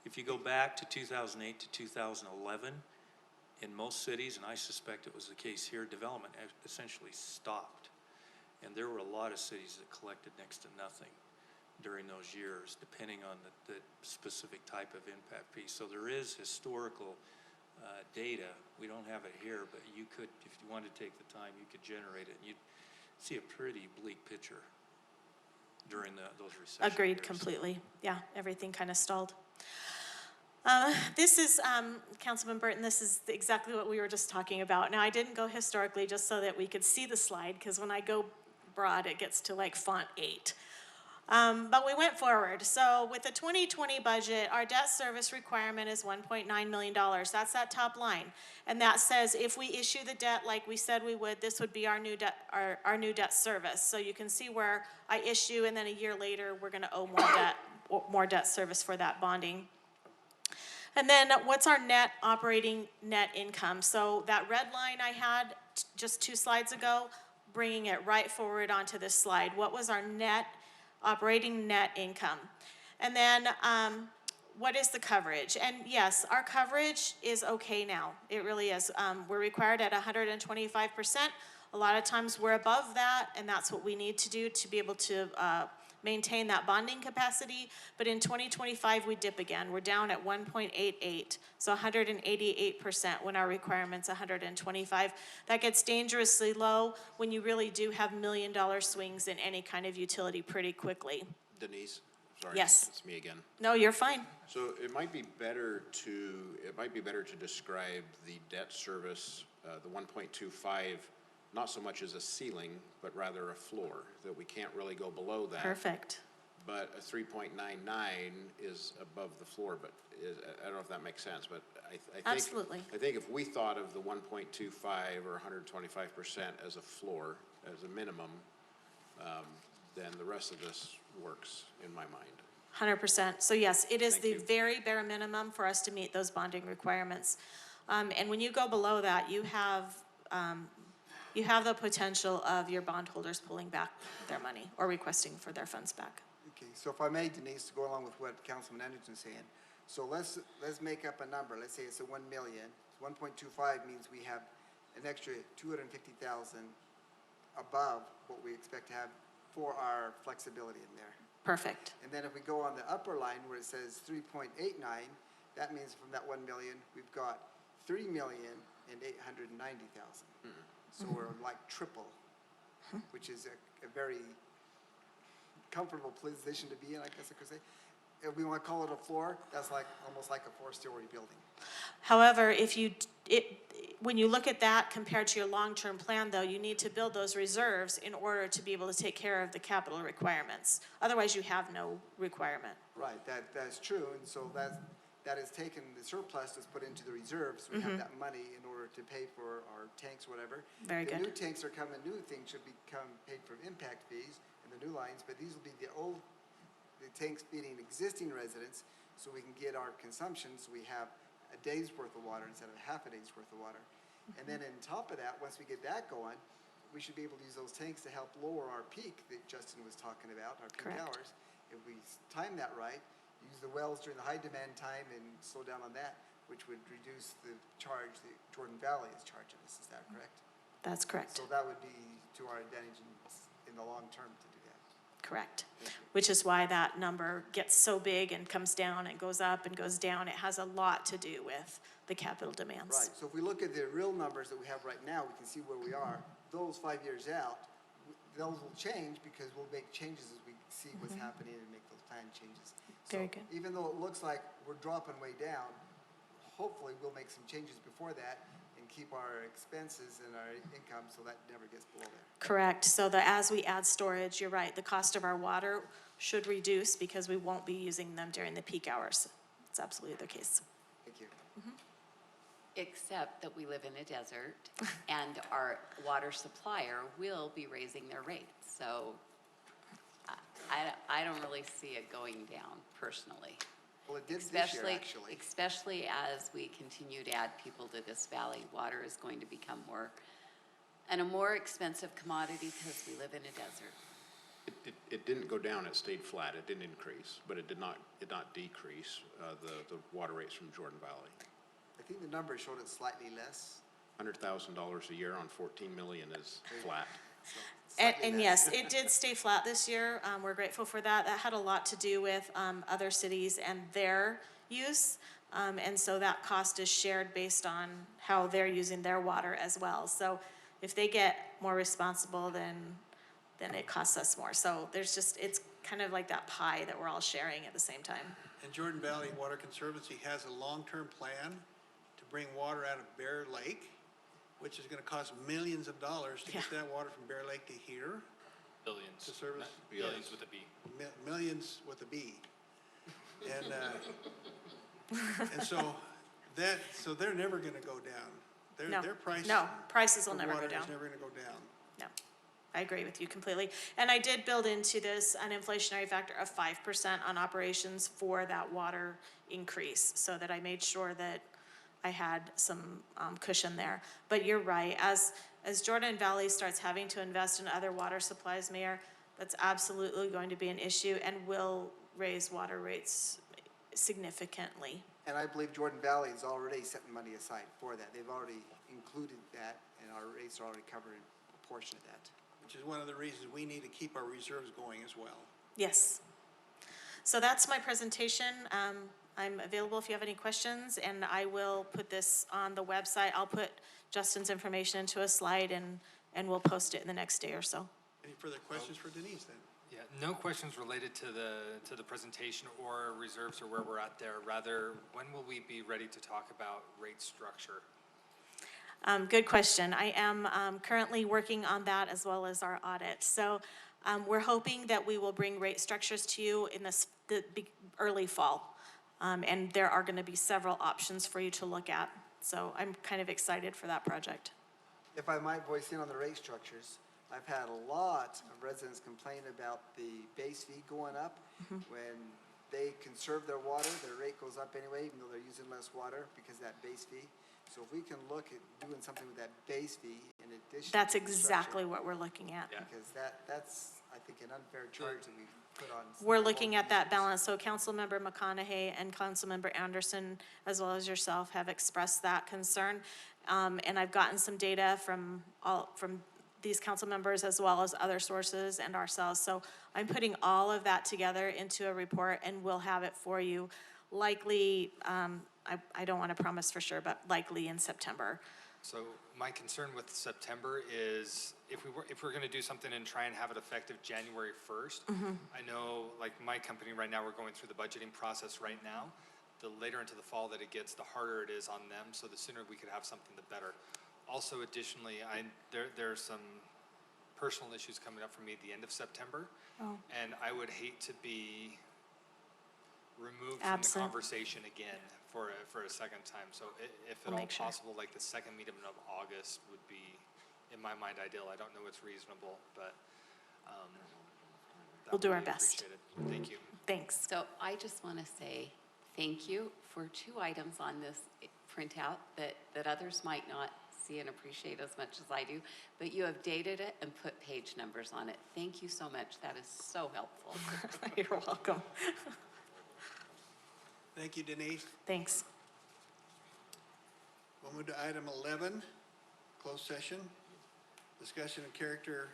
If you go back to 2008 to 2011, in most cities, and I suspect it was the case here, development essentially stopped. And there were a lot of cities that collected next to nothing during those years, depending on the specific type of impact fee. So there is historical data. We don't have it here, but you could, if you wanted to take the time, you could generate it. And you'd see a pretty bleak picture during those recession Agreed, years. completely. Yeah, everything kind of stalled. This is, Councilman Burton, this is exactly what we were just talking about. Now, I didn't go historically just so that we could see the slide, because when I go broad, it gets to like font 8. But we went forward. So with the 2020 budget, our debt service requirement is $1.9 million. That's that top line. And that says if we issue the debt like we said we would, this would be our new debt, our new debt service. So you can see where I issue, and then a year later, we're gonna owe more debt service for that bonding. And then what's our net operating net income? So that red line I had just 2 slides ago, bringing it right forward onto this slide. What was our operating net income? And then, what is the coverage? And yes, our coverage is okay now. It really is. We're required at 125%. A lot of times we're above that, and that's what we need to do to be able to maintain that bonding capacity. But in 2025, we dip again. We're down at 1.88, so 188% when our requirement's 125. That gets dangerously low when you really do have $1,000,000 swings in any kind of utility pretty quickly. Denise, sorry. Yes. It's me again. No, you're fine. So it might be better to describe the debt service, the 1.25, not so much as a ceiling, but rather a floor, that we can't really go below that. Perfect. But a 3.99 is above the floor, but I don't know if that makes sense, but I think. Absolutely. I think if we thought of the 1.25 or 125% as a floor, as a minimum, then the rest of this works in my mind. 100%. So yes, it is Thank the you. very bare minimum for us to meet those bonding requirements. And when you go below that, you have the potential of your bondholders pulling back their money or requesting for their funds back. Okay, so if I may, Denise, to go along with what Councilman Anderson's saying, so let's make up a number. Let's say it's a 1 million. 1.25 means we have an extra 250,000 above what we expect to have for our flexibility in there. Perfect. And then if we go on the upper line where it says 3.89, that means from that 1 million, we've got 3,890,000. So we're like triple, which is a very comfortable position to be in, I guess I could say. If we want to call it a floor, that's like almost like a 4-story building. However, when you look at that compared to your long-term plan, though, you need to build those reserves in order to be able to take care of the capital requirements. Otherwise, you have no requirement. Right, that's true, and so that is taken, the surplus is put into the reserves, we have that money in order to pay for our tanks, whatever. Very good. The new tanks are coming, new things should become paid from impact fees and the new lines, but these will be the tanks feeding existing residents, so we can get our consumption, so we have a day's worth of water instead of half a day's worth of water. And then on top of that, once we get that going, we should be able to use those tanks to help lower our peak that Justin was talking about, our peak Correct. hours. If we time that right, use the wells during the high demand time and slow down on that, which would reduce the charge that Jordan Valley is charging us. Is that correct? That's correct. So that would be to our advantage in the long term to do that. Correct. Which is why that number gets so big and comes down and goes up and goes down. It has a lot to do with the capital demands. Right, so if we look at the real numbers that we have right now, we can see where we are. Those 5 years out, those will change because we'll make changes as we see what's happening and make those plan changes. Very So good. even though it looks like we're dropping way down, hopefully we'll make some changes before that and keep our expenses and our income so that never gets below there. Correct. So as we add storage, you're right, the cost of our water should reduce because we won't be using them during the peak hours. It's absolutely the case. Thank you. Except that we live in a desert and our water supplier will be raising their rates. So I don't really see it going down personally. Well, it did this year, actually. Especially as we continue to add people to this valley, water is going to become a more expensive commodity because we live in a desert. It didn't go down, it stayed flat, it didn't increase, but it did not decrease, the water rates from Jordan Valley. I think the numbers showed it slightly less. $100,000 a year on 14 million is flat. So And yes, it did stay flat this year. We're grateful for that. That had a lot to do with other cities and their use. And so that cost is shared based on how they're using their water as well. So if they get more responsible, then it costs us more. So it's kind of like that pie that we're all sharing at the same time. And Jordan Valley Water Conservancy has a long-term plan to bring water out of Bear Lake, which is gonna cost millions of dollars to get that water from Bear Lake to here, Billions. to service. not Billions with a B. Millions with a B. And, and so they're never gonna go down. No, Their price. no, prices will for never go water down. is never gonna go down. No, I agree with you completely. And I did build into this an inflationary factor of 5% on operations for that water increase, so that I made sure that I had some cushion there. But you're right, as As Jordan Valley starts having to invest in other water supplies, Mayor, that's absolutely going to be an issue and will raise water rates significantly. And I believe Jordan Valley is already setting money aside for that. They've already included that, and our rates are already covering a portion of that. Which is one of the reasons we need to keep our reserves going as well. Yes. So that's my presentation. I'm available if you have any questions, and I will put this on the website. I'll put Justin's information into a slide, and we'll post it in the next day or so. Any further questions for Denise then? Yeah, no questions related to the presentation or reserves or where we're at there. Rather, when will we be ready to talk about rate structure? Good question. I am currently working on that as well as our audit. So we're hoping that we will bring rate structures to you in the early fall. And there are going to be several options for you to look at. So I'm kind of excited for that project. If I might voice in on the rate structures, I've had a lot of residents complain about the base fee going up. When they conserve their water, their rate goes up anyway, even though they're using less water because of that base fee. So if we can look at doing something with that base fee in addition. That's to the structure, exactly what we're looking at. because that's, I think, an unfair charge that we've put on. We're looking at that balance. So Councilmember McConaughey and Councilmember Anderson, as well as yourself, have expressed that concern. And I've gotten some data from these council members as well as other sources and ourselves. So I'm putting all of that together into a report, and we'll have it for you likely, I don't want to promise for sure, but likely in September. So my concern with September is if we're going to do something and try and have it effective January 1st, I know like my company right now, we're going through the budgeting process right now. The later into the fall that it gets, the harder it is on them. So the sooner we could have something, the better. Also, additionally, there's some personal issues coming up for me at the end of September. And I would hate to be removed from the conversation again for a second time. So if at all possible, like the second meeting of August would be, in my mind, ideal. I don't know what's reasonable, but we'll do our best. Thank you. Thanks. So I just want to say thank you for 2 items on this printout that others might not see and appreciate as much as I do, but you have dated it and put page numbers on it. Thank you so much. That is so helpful. You're welcome. Thank you, Denise. Thanks. We'll move to item 11, closed session. Discussion of the character,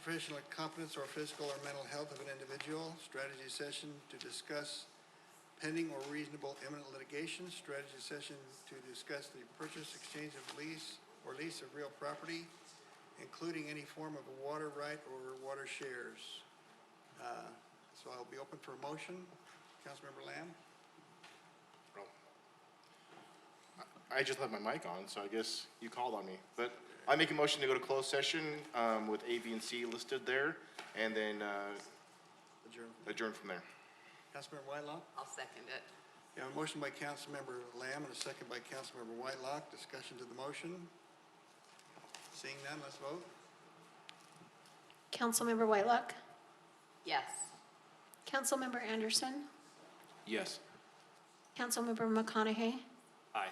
professional competence, or physical or mental health of an individual. Strategy session to discuss pending or reasonable imminent litigation. Strategy session to discuss the purchase, exchange of lease of real property, including any form of a water right or water shares. So I'll be open for a motion. Councilmember Lamb? I just left my mic on, so I guess you called on me. But I make a motion to go to closed session with A, B, and C listed there, and then adjourn from there. Councilmember Whitelock? I'll second it. We have a motion by Councilmember Lamb and a second by Councilmember Whitelock. Discussion to the motion. Seeing none, let's vote. Councilmember Whitelock, Yes. Councilmember Anderson, Yes. Councilmember McConaughey, Aye.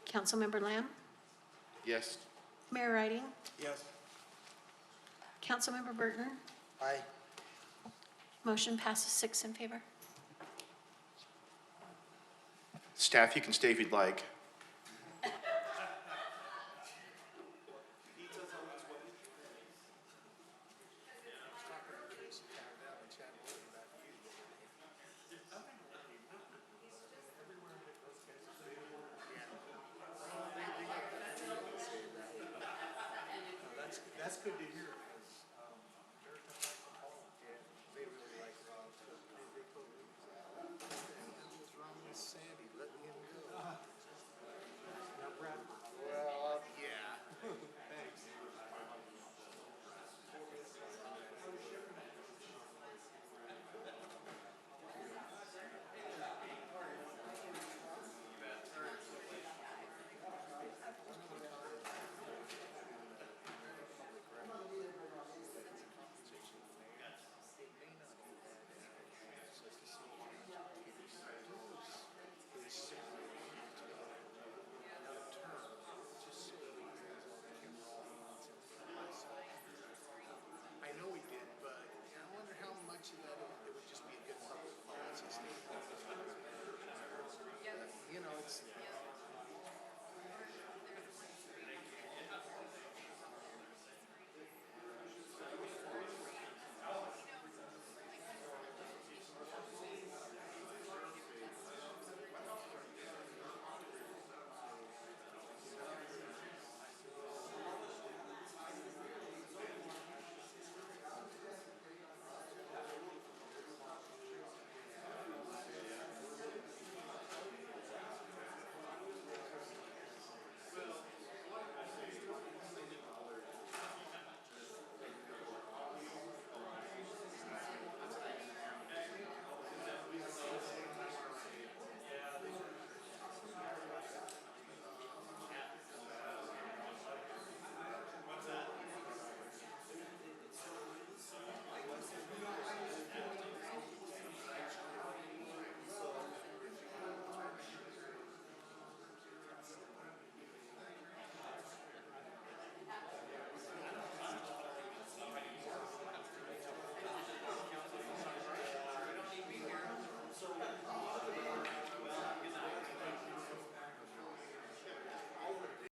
Councilmember Lamb, Yes. Mayor Riding, Yes. Councilmember Burton. Aye. Motion passes 6 in favor. Staff, you can stay if you'd like. That's good to hear.